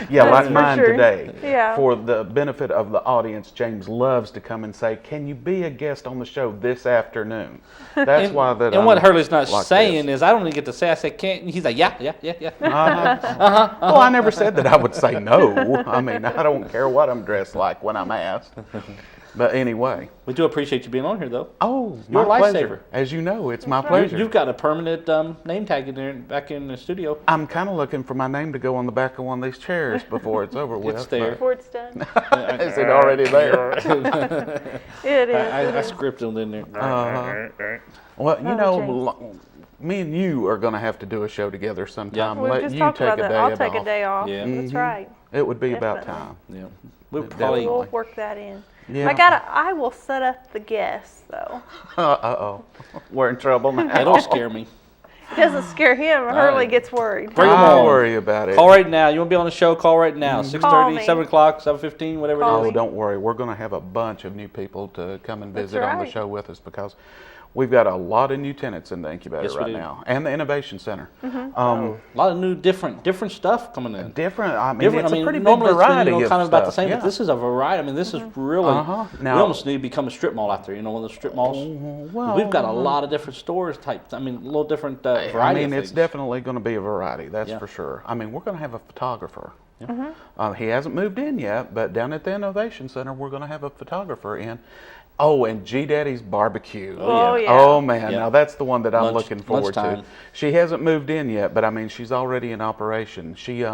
Yeah, like for mine sure. today. Yeah. For the benefit of the audience, James loves to come and say, "Can you be a guest on the show this afternoon?" That's why that. And what Hurley's not like saying this. is, I don't even get to say. I said, "Can't." He's like, "Yeah." Well, I never said that I would say no. I mean, I don't care what I'm dressed like when I'm asked. But anyway. We do appreciate you being on here, though. Oh, you're my a pleasure. lifesaver. As you know, it's my pleasure. You've got a permanent name tag in there, back in the studio. I'm kind of looking for my name to go on the back of one of these chairs before it's over with. It's there. Before it's done. Is it already there? It is. I scripted in there. Well, you know, me and you are going to have to do a show together sometime. We Let just you talked take about a that. day I'll off. take a day off. Yeah. That's right. It would be about Definitely. time. Yeah. We'll probably. We'll work that in. Yeah. I will set up the guests though. Uh-oh. We're in trouble now. That don't scare me. It doesn't scare him. Hurley gets worried. Bring 'em Don't on. worry about it. Call right now. You want to be on the show? Call right now. Call 6:30, me. 7 o'clock, 7:15, whatever Call it Oh, is. don't worry. We're going to have a bunch of new people to come and That's visit on the right. show with us because we've got a lot of new tenants in the incubator Yes, we right do. now, and the Innovation Center. A lot of new, different stuff coming in. Different. I mean, Different. it's I mean, a pretty big normally variety it's been, kind of about the stuff. same, Yeah. but this is a variety. I mean, this is really. Now- we almost need to become a strip mall out there. You know, one of those strip malls. well, We've got a lot of different stores type. I mean, a little different variety. I mean, of it's things. definitely going to be a variety, that's Yeah. for sure. I mean, we're going to have a photographer. He hasn't moved in yet, but down at the Innovation Center, we're going to have a photographer in. Oh, and G Daddy's barbecue. Oh, yeah. Oh man, Yeah. now that's the one that I'm Lunch- looking forward to. lunchtime. She hasn't moved in yet, but I mean, she's already in operation. She,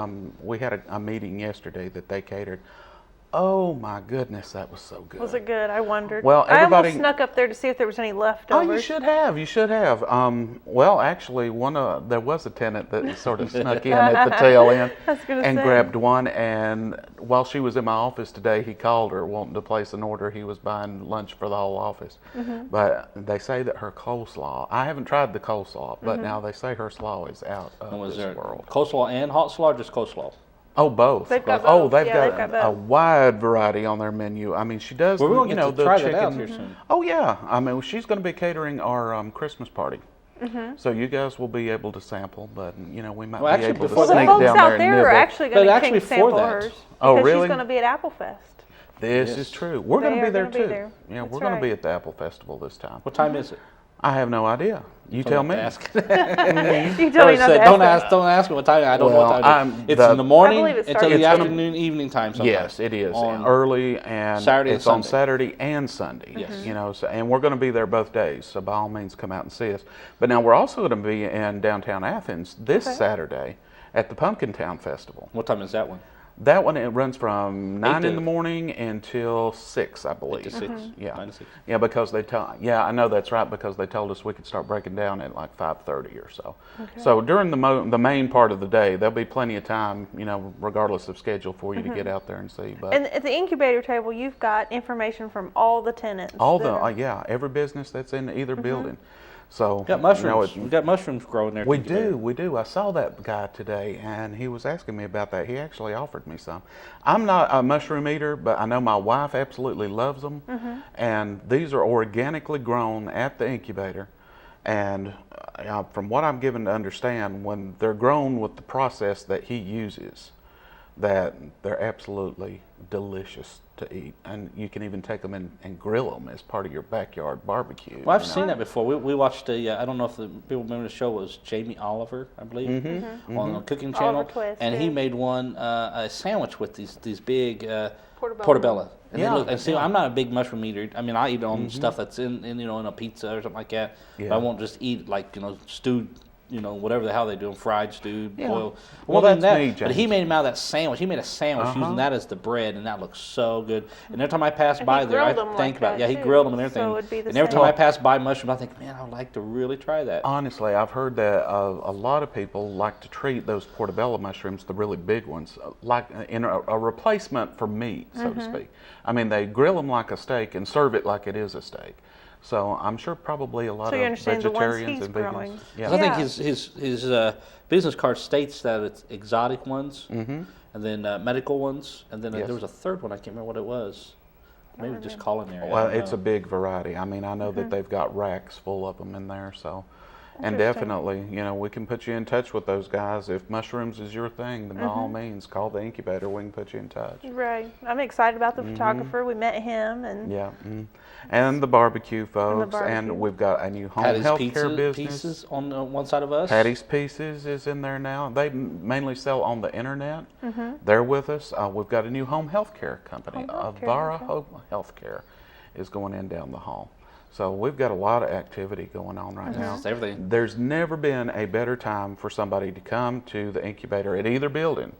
we had a meeting yesterday that they catered. Oh my goodness, that was so good. Was it good? I wondered. Well, I everybody- almost snuck up there to see if there was any Oh, leftovers. you should have. You should have. Well, actually, there was a tenant that sort of snuck in at the tail end I was gonna and say. grabbed one. And while she was in my office today, he called her wanting to place an order. He was buying lunch for the whole office. But they say that her coleslaw. I haven't tried the coleslaw, but now they say her slaw is out of Was this there world. coleslaw and hot slaw, or just coleslaw? Oh, both. They've got Oh, both. they've Yeah, got they've got a both. wide variety on their menu. I mean, she does. Well, we're gonna you get know, to the try chicken. that out here soon. Oh yeah. I mean, she's going to be catering our Christmas party. So you guys will be able to sample, but you know we might Well, be actually, able to before Well, that- sneak the folks down out there and there nibble. are actually going But to actually sample for that- hers. Oh, Because really? she's going to be at Applefest. This is true. We're going to be there too. Yeah, That's we're going right. to be at the Apple Festival this time. What time is it? I have no idea. You tell me. Ask. You tell me not to Don't ask. Don't ask me what time. I don't know what time it is. It's in the I morning believe it until the starts- afternoon, evening time. Sometimes. Yes, it is. On Early and Saturday and it's on Sunday. Saturday and Sunday. Yes. You know, so, and we're going to be there both days. So by all means, come out and see us. But now we're also going to be in downtown Athens this Saturday at the Pumpkin Town Festival. What time is that one? That one, it runs from 9 to- in the morning until 6, I believe. 8 to 6. Yeah. 9 to 6. Yeah, because they tell. Yeah, I know that's right, because they told us we could start breaking down at like 5:30 or so. So during the main part of the day, there'll be plenty of time, you know, regardless of schedule, for you to get out there and see. But And at the incubator table, you've got information from all the tenants. all that the are- yeah, every business that's in either building. So We got mushrooms. you know, We got mushrooms growing there. we do. I saw that guy today, and he was asking me about that. He actually offered me some. I'm not a mushroom eater, but I know my wife absolutely loves them. And these are organically grown at the incubator. And from what I'm given to understand, when they're grown with the process that he uses, that they're absolutely delicious to eat, and you can even take them and grill them as part of your backyard barbecue. Well, I've seen that before. We watched I don't know if the people remember the show, was Jamie Oliver, I believe, on the cooking channel, Oliver Twist, and he yeah. made one a sandwich with these big Portobello. portobello. And, Yeah. and see, I'm not a big mushroom eater. I mean, I eat on stuff that's in you know, in a pizza or something like that. Yeah. But I won't just eat like, you know, stewed, you know, whatever the hell they do, them, fried, stewed, Yeah. boiled. Well, More than that's that, me, but he James. made him out of that sandwich. He made a sandwich using that as the bread, and that looks so good. And every time I pass And by he there, I grilled them think like about that, he too. grilled them and everything. So it'd be the and every same. time I pass by mushrooms, I think, man, I'd like to really try that. Honestly, I've heard that a lot of people like to treat those portobello mushrooms, the really big ones, like in a replacement for meat, so to speak. I mean, they grill them like a steak and serve it like it is a steak. So I'm sure probably a lot So you of understand the ones vegetarians he's and growing. vegans. 'Cause Yeah. I think his business card states that it's exotic ones, and then medical ones, and then Yes. there was a third one. I can't remember what it was. Maybe just culinary. I Well, don't it's know. a big variety. I mean, I know that they've got racks full of them in there, so. And Interesting. definitely, you know, we can put you in touch with those guys. If mushrooms is your thing, then by all means, call the incubator. We can put you in touch. Right. I'm excited about the photographer. We met him, and Yeah. And the barbecue folks. barbecue. And we've got a new home Patty's health pizza care business. pieces on one side of us. Patty's Pieces is in there now. They mainly sell on the internet. They're with us. We've got a new home health care company. Home healthcare, Avara okay. Home Health Care is going in down the hall. So we've got a lot of activity going on right now. It's everything. There's never been a better time for somebody to come to the incubator at either building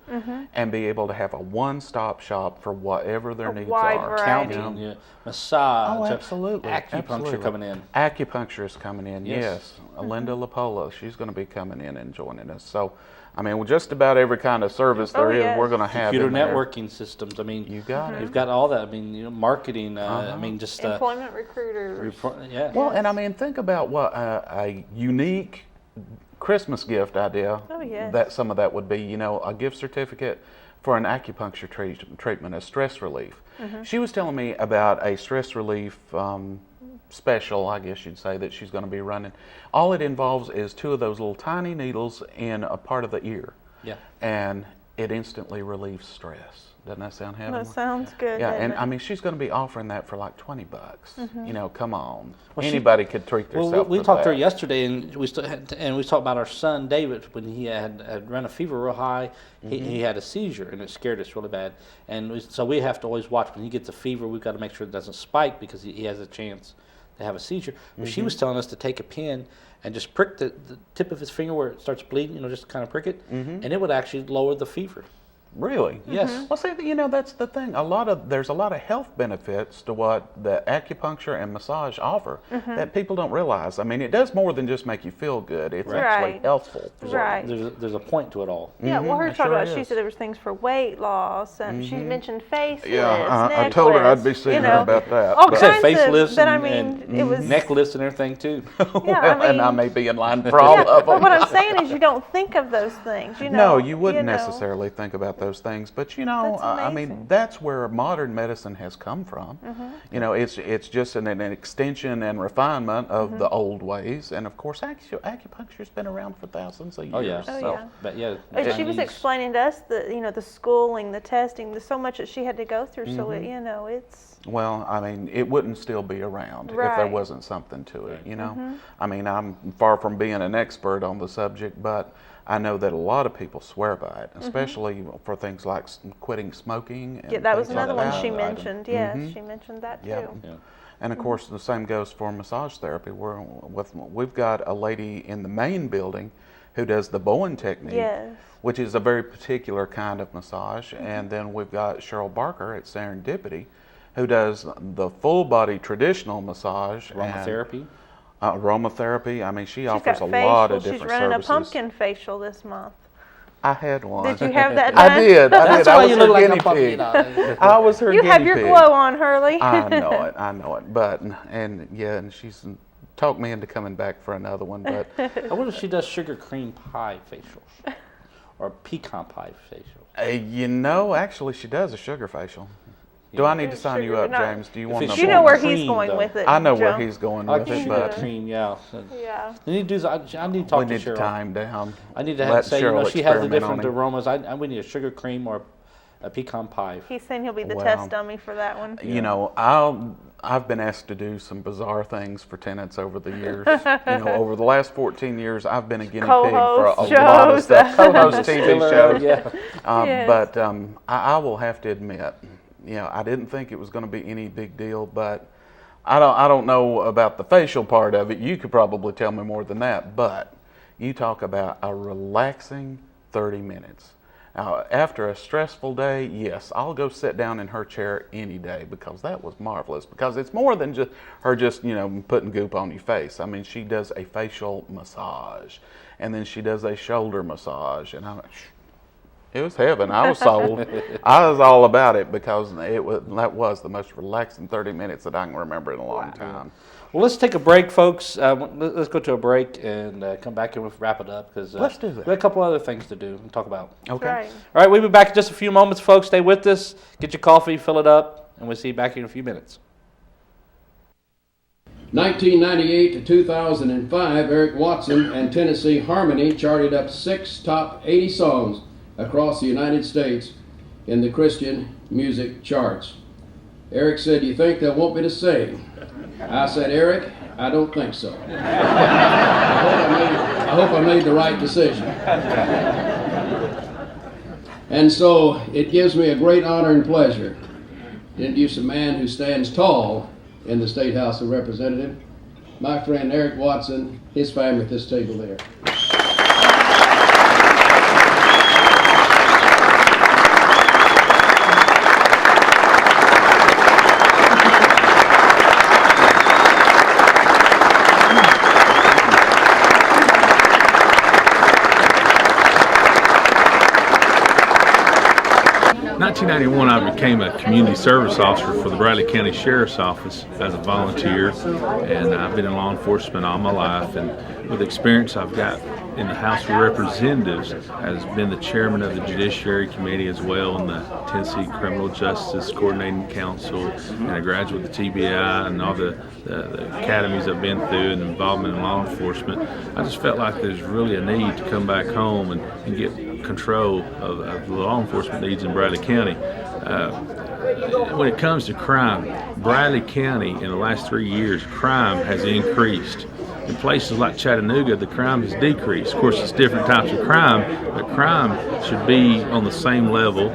and be able to have a one-stop shop for whatever their A needs wide are. variety. Counting, yeah, massage, Oh, absolutely. acupuncture Absolutely. coming in. Acupuncture is coming in, Yes. yes. Linda Lapola, she's going to be coming in and joining us. So, I mean, just about every kind of service there is, yes. we're going to have Computer in there. networking systems. I mean, You got it. You've got all that. I mean, you know, marketing. I mean, just employment recruiters. yeah. Well, and I mean, think about what a unique Christmas gift idea Oh, yes. that some of that would be. You know, a gift certificate for an acupuncture treatment, a stress relief. She was telling me about a stress relief special, I guess you'd say, that she's going to be running. All it involves is 2 of those little tiny needles in a part of the ear, Yeah. and it instantly relieves stress. Doesn't that sound heavenly? That sounds good. Yeah, doesn't and it? I mean, she's going to be offering that for like $20. You know, come on. Well, she- Anybody could treat Well, themselves. we to talked to her that. yesterday, and we talked about our son David when he had run a fever real high. He had a seizure, and it scared us really bad. And so we have to always watch when he gets a fever. We've got to make sure it doesn't spike because he has a chance to have a seizure. But she was telling us to take a pin and just prick the tip of his finger where it starts bleeding. You know, just kind of prick it, and it would actually lower the fever. Really? Yes. Well, see, you know, that's the thing. There's a lot of health benefits to what the acupuncture and massage offer that people don't realize. I mean, it does more than just make you feel good. It's actually Right. healthful. Right. There's a point to it all. Yeah, well, her it talking sure about, she is. said there was things for weight loss, and she mentioned facelifts, Yeah, I told her I'd be seeing you her know, about that. all but- Said kinds facelifts of, but I and- mean, and it was, neck lifts and everything too. yeah, and I I mean, may be in line for all yeah, of them. but what I'm saying is you don't think of those things, you know. No, you wouldn't know. necessarily think about those things. But you know, I mean, that's where modern medicine has come from. You know, it's just an extension and refinement of the old ways. And of course, acupuncture's been around for thousands of years. Oh yeah. Oh, But yeah. She was explaining to us the schooling, the testing, there's so much that she had to go through. So it's. Well, I mean, it wouldn't still be around if there wasn't something to it, you know? I mean, I'm far from being an expert on the subject, but I know that a lot of people swear by it, especially for things like quitting smoking. And that was another one she mentioned. Yes, she mentioned that too. Yeah. And of course, the same goes for massage therapy. We've got a lady in the main building who does the Bowen technique, which is a very particular kind of massage. And then we've got Cheryl Barker at Serendipity, who does the full body traditional massage. Aromatherapy? Aromatherapy. I mean, she offers a lot of different services. She's running a pumpkin facial this month. I had one. Did you have that done? I did. That's why you look like a pumpkin. I was her guinea pig. You have your glow on, Hurley. I know it. But, and she's talked me into coming back for another one. But I wonder if she does sugar cream pie facials or pecan pie facials. You know, actually, she does a sugar facial. Do I need to sign you up, James? Do you want to? You know where he's going with it. I know where he's going with it, but cream, yeah. I need to talk to Cheryl. We need to time down. I need to say, she has the different aromas. We need a sugar cream or a pecan pie. He's saying he'll be the test dummy for that one. You know, I've been asked to do some bizarre things for tenants over the years. You know, over the last 14 years, I've been a guinea pig for a lot of stuff. Co-host TV shows. But I will have to admit, you know, I didn't think it was going to be any big deal, but I don't know about the facial part of it. You could probably tell me more than that, but you talk about a relaxing 30 minutes. Now, after a stressful day, yes, I'll go sit down in her chair any day because that was marvelous. Because it's more than just her putting goop on your face. I mean, she does a facial massage, and then she does a shoulder massage, and it was heaven. I was sold. I was all about it because that was the most relaxing 30 minutes that I can remember in a long time. Well, let's take a break, folks. Let's go to a break and come back and we'll wrap it up because let's do that. We have a couple other things to do and talk about. Okay. Right. All right, we'll be back in just a few moments, folks. Stay with us. Get your coffee, fill it up, and we'll see you back in a few minutes. 1998 to 2005, Eric Watson and Tennessee Harmony charted up 6 top 80 songs across the United States in the Christian music charts. Eric said, "You think they'll want me to sing?" I said, "Eric, I don't think so." I hope I made the right decision. And so it gives me a great honor and pleasure to introduce a man who stands tall in the State House of Representatives, my friend Eric Watson, his family at this table there. 1991, I became a community service officer for the Bradley County Sheriff's Office as a volunteer, and I've been in law enforcement all my life. And with the experience I've got in the House of Representatives, as been the chairman of the Judiciary Committee as well, and the Tennessee Criminal Justice Coordinating Council, and a graduate of the TBI, and all the academies I've been through and involvement in law enforcement, I just felt like there's really a need to come back home and get control of the law enforcement needs in Bradley County. When it comes to crime, Bradley County in the last 3 years, crime has increased. In places like Chattanooga, the crime has decreased. Of course, it's different types of crime, but crime should be on the same level,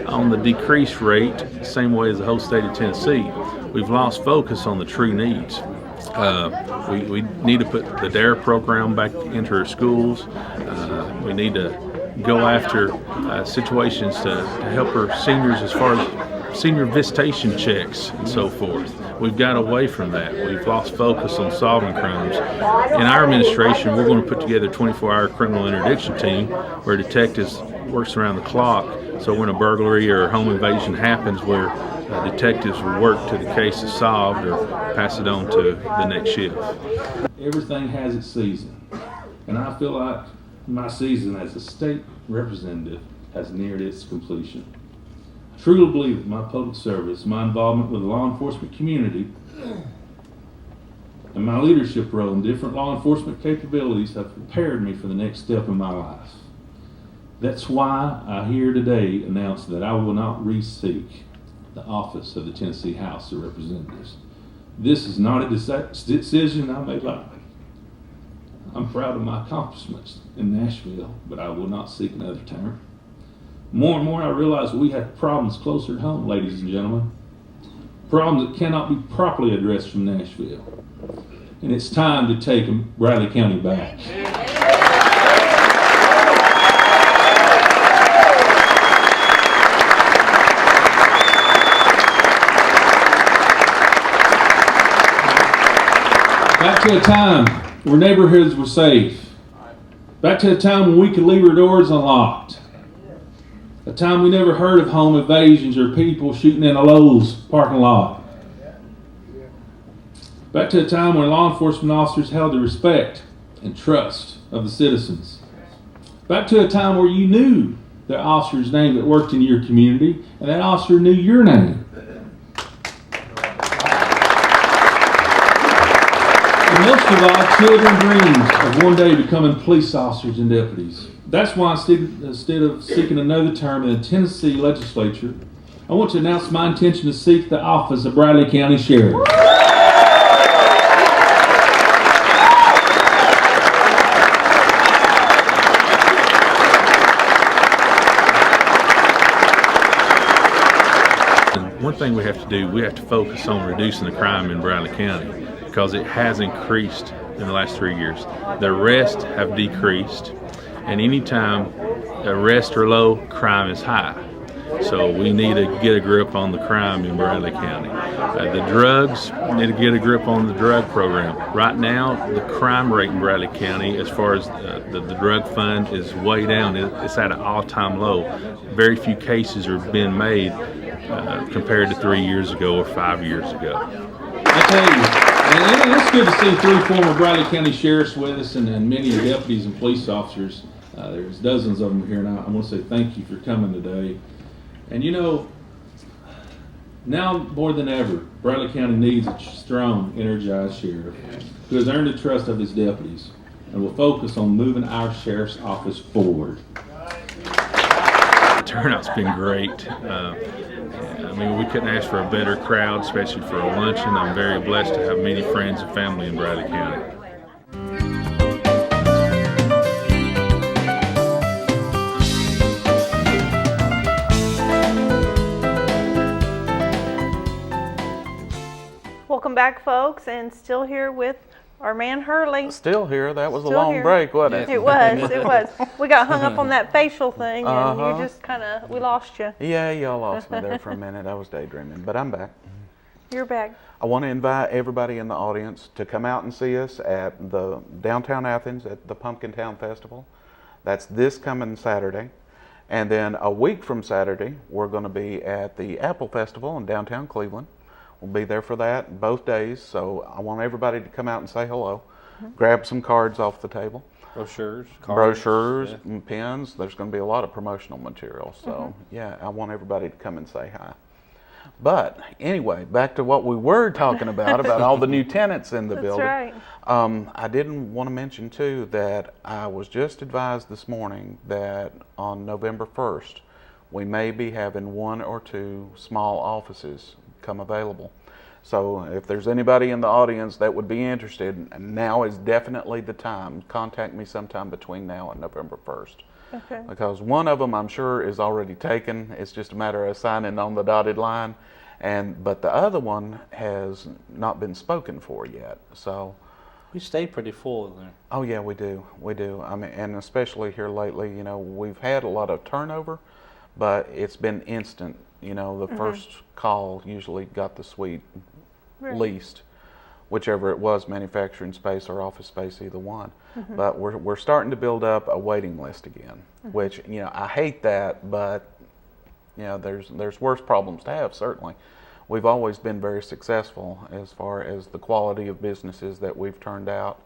on the decrease rate, the same way as the whole state of Tennessee. We've lost focus on the true needs. We need to put the DARE program back into our schools. We need to go after situations to help our seniors as far as senior visitation checks and so forth. We've got away from that. We've lost focus on solving crimes. In our administration, we're going to put together a 24-hour criminal interdiction team where detectives works around the clock. So when a burglary or a home invasion happens, where detectives will work till the case is solved or pass it on to the next shift. Everything has its season, and I feel like my season as a state representative has neared its completion. I truly believe that my public service, my involvement with the law enforcement community, and my leadership role in different law enforcement capabilities have prepared me for the next step in my life. That's why I here today announce that I will not re-seek the office of the Tennessee House of Representatives. This is not a decision I made lightly. I'm proud of my accomplishments in Nashville, but I will not seek another term. More and more I realize we have problems closer at home, ladies and gentlemen. Problems that cannot be properly addressed from Nashville. And it's time to take Bradley County back. Back to a time where neighborhoods were safe. Back to a time when we could leave our doors unlocked. A time we never heard of home invasions or people shooting in a Lowe's parking lot. Back to a time when law enforcement officers held the respect and trust of the citizens. Back to a time where you knew the officer's name that worked in your community, and that officer knew your name. And most of all, children dreamed of one day becoming police officers and deputies. That's why instead of seeking another term in the Tennessee legislature, I want to announce my intention to seek the office of Bradley County Sheriff. One thing we have to do, we have to focus on reducing the crime in Bradley County because it has increased in the last 3 years. The arrests have decreased, and anytime arrests are low, crime is high. So we need to get a grip on the crime in Bradley County. The drugs, we need to get a grip on the drug program. Right now, the crime rate in Bradley County, as far as the drug fund, is way down. It's at an all-time low. Very few cases are being made compared to 3 years ago or 5 years ago. I tell you, and it's good to see 3 former Bradley County sheriffs with us and many deputies and police officers. There's dozens of them here, and I want to say thank you for coming today. And you know, now more than ever, Bradley County needs a strong, energized sheriff who has earned the trust of his deputies and will focus on moving our sheriff's office forward. The turnout's been great. I mean, we couldn't ask for a better crowd, especially for a luncheon. I'm very blessed to have many friends and family in Bradley County. Welcome back, folks, and still here with our man Hurley. Still here. That was a long break, wasn't it? It was. We got hung up on that facial thing, and you just we lost you. Yeah, y'all lost me there for a minute. I was daydreaming, but I'm back. You're back. I want to invite everybody in the audience to come out and see us at the downtown Athens at the Pumpkin Town Festival. That's this coming Saturday. And then a week from Saturday, we're going to be at the Apple Festival in downtown Cleveland. We'll be there for that both days, so I want everybody to come out and say hello. Grab some cards off the table. Brochures, and pens. There's going to be a lot of promotional material, so yeah, I want everybody to come and say hi. But anyway, back to what we were talking about all the new tenants in the building. That's right. I didn't want to mention too that I was just advised this morning that on November 1st, we may be having 1 or 2 small offices come available. So if there's anybody in the audience that would be interested, now is definitely the time. Contact me sometime between now and November 1st. Okay. Because one of them I'm sure is already taken. It's just a matter of signing on the dotted line. But the other one has not been spoken for yet. So we stay pretty full in there. Oh yeah, we do. I mean, and especially here lately, you know, we've had a lot of turnover, but it's been instant. You know, the first call usually got the suite leased, whichever it was, manufacturing space or office space, either one. But we're starting to build up a waiting list again, which, you know, I hate that, but you know, there's worse problems to have, certainly. We've always been very successful as far as the quality of businesses that we've turned out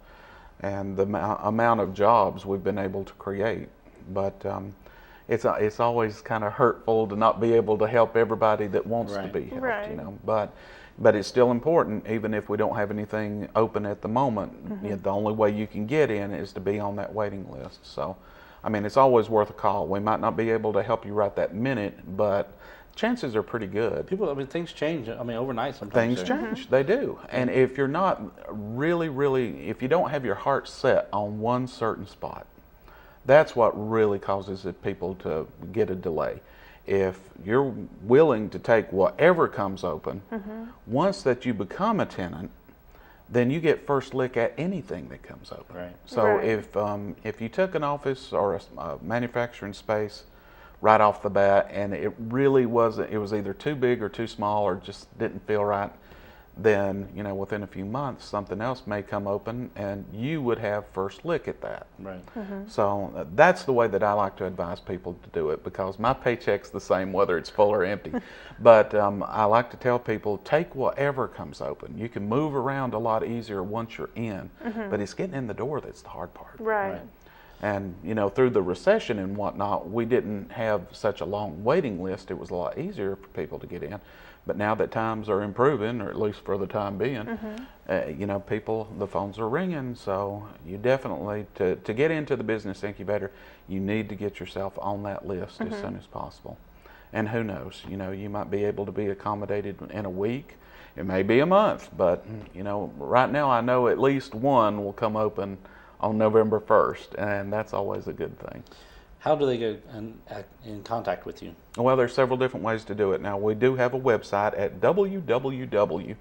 and the amount of jobs we've been able to create. But it's always kind of hurtful to not be able to help everybody that wants to be helped, Right. you know. But it's still important, even if we don't have anything open at the moment. You know, the only way you can get in is to be on that waiting list. So, I mean, it's always worth a call. We might not be able to help you right that minute, but chances are pretty good. People, I mean, things change. I mean, overnight sometimes. Things change. They do. And if you're not really, if you don't have your heart set on one certain spot, that's what really causes people to get a delay. If you're willing to take whatever comes open, once that you become a tenant, then you get first lick at anything that comes open. Right. So if you took an office or a manufacturing space right off the bat and it really wasn't, it was either too big or too small or just didn't feel right, then, you know, within a few months something else may come open and you would have first lick at that. Right. So that's the way that I like to advise people to do it, because my paycheck's the same whether it's full or empty. But I like to tell people, take whatever comes open. You can move around a lot easier once you're in, but it's getting in the door that's the hard part. Right. And, you know, through the recession and whatnot, we didn't have such a long waiting list. It was a lot easier for people to get in. But now that times are improving, or at least for the time being, you know, the phones are ringing. So you definitely, to get into the business incubator, you need to get yourself on that list as soon as possible. And who knows, you know, you might be able to be accommodated in a week. It may be a month, but, you know, right now I know at least one will come open on November 1st, and that's always a good thing. How do they get in contact with you? Well, there's several different ways to do it. Now, we do have a website at www.cbbi.net,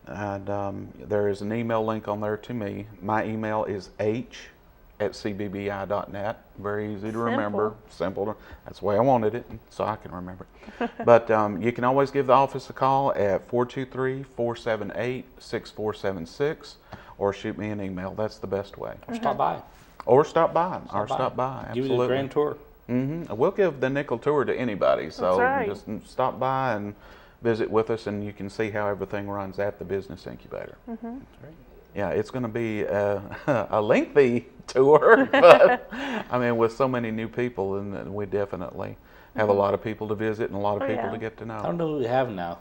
and there is an email link on there to me. My email is h@cbbi.net. Very easy to remember. Simple. That's the way I wanted it, so I can remember it. But you can always give the office a call at 423-478-6476, or shoot me an email. That's the best way. Or stop by. Or stop by. Absolutely. Give you the grand tour. We'll give the nickel tour to anybody. So just stop by and visit with us, and you can see how everything runs at the business incubator. That's right. Yeah, it's going to be a lengthy tour, but I mean, with so many new people, and we definitely have a lot of people to visit and a lot of people to get to know. How many do we have now?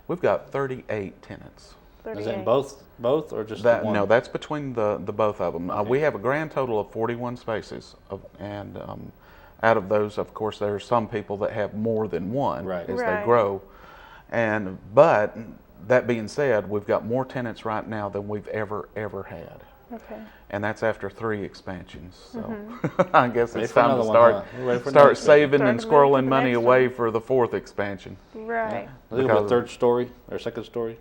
We've got 38 tenants. 38. Is that both or just the one? No, that's between the both of them. We have a grand total of 41 spaces, and out of those, of course, there are some people that have more than one as they grow. But that being said, we've got more tenants right now than we've ever had. Okay. And that's after 3 expansions. So I guess it's Ready time to one, start saving and squirreling money away for the 4th expansion. Right. Look at the 3rd story or 2nd story.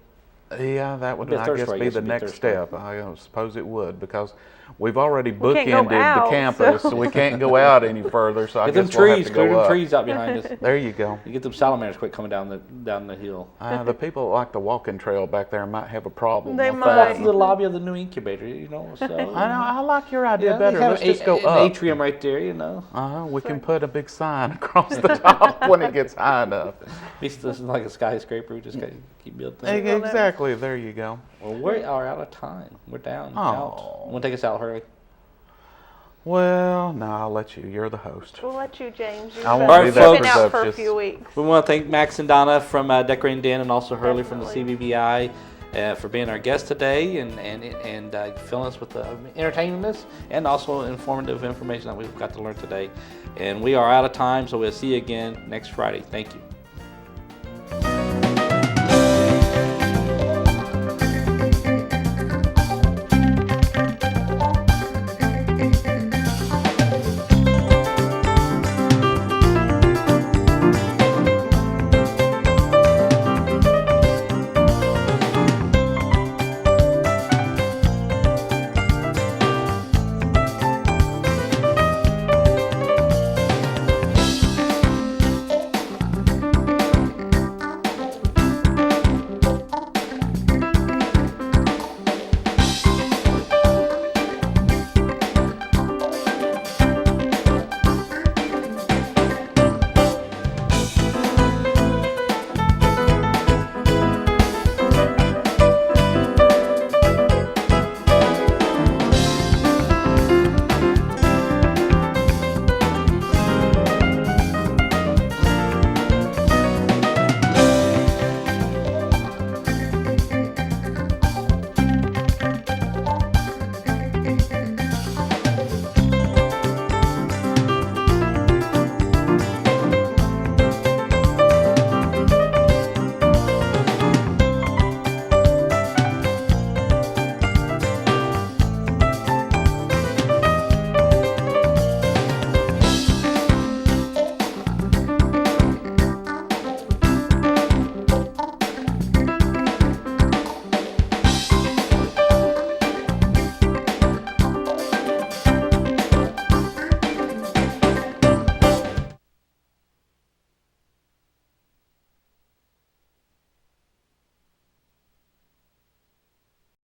Yeah, that would, I guess, be the next step. I suppose it would, because we've already bookended the campus, so we can't go out any further. So I guess we'll have to go clear them up. trees out behind us. There you go. You get them salamanders quit coming down the hill. The people that like the walking trail back there might have a problem. They with might. that. That's the lobby of the new incubator, you know. So I like your idea better. Let's just go an up. atrium right there, you know. We can put a big sign across the top when it gets high enough. This is like a skyscraper. We just got to keep building things. Exactly. There you go. Well, we are out of time. We're down. Out. Want to take us out, Hurley? Well, no, I'll let you. You're the host. We'll let you, James. You've been out for a few weeks. We want to thank Max and Donna from Decorating Den, and also Hurley from the CBBI for being our guest today and filling us with entertaining us and also informative information that we've got to learn today. And we are out of time, so we'll see you again next Friday. Thank you.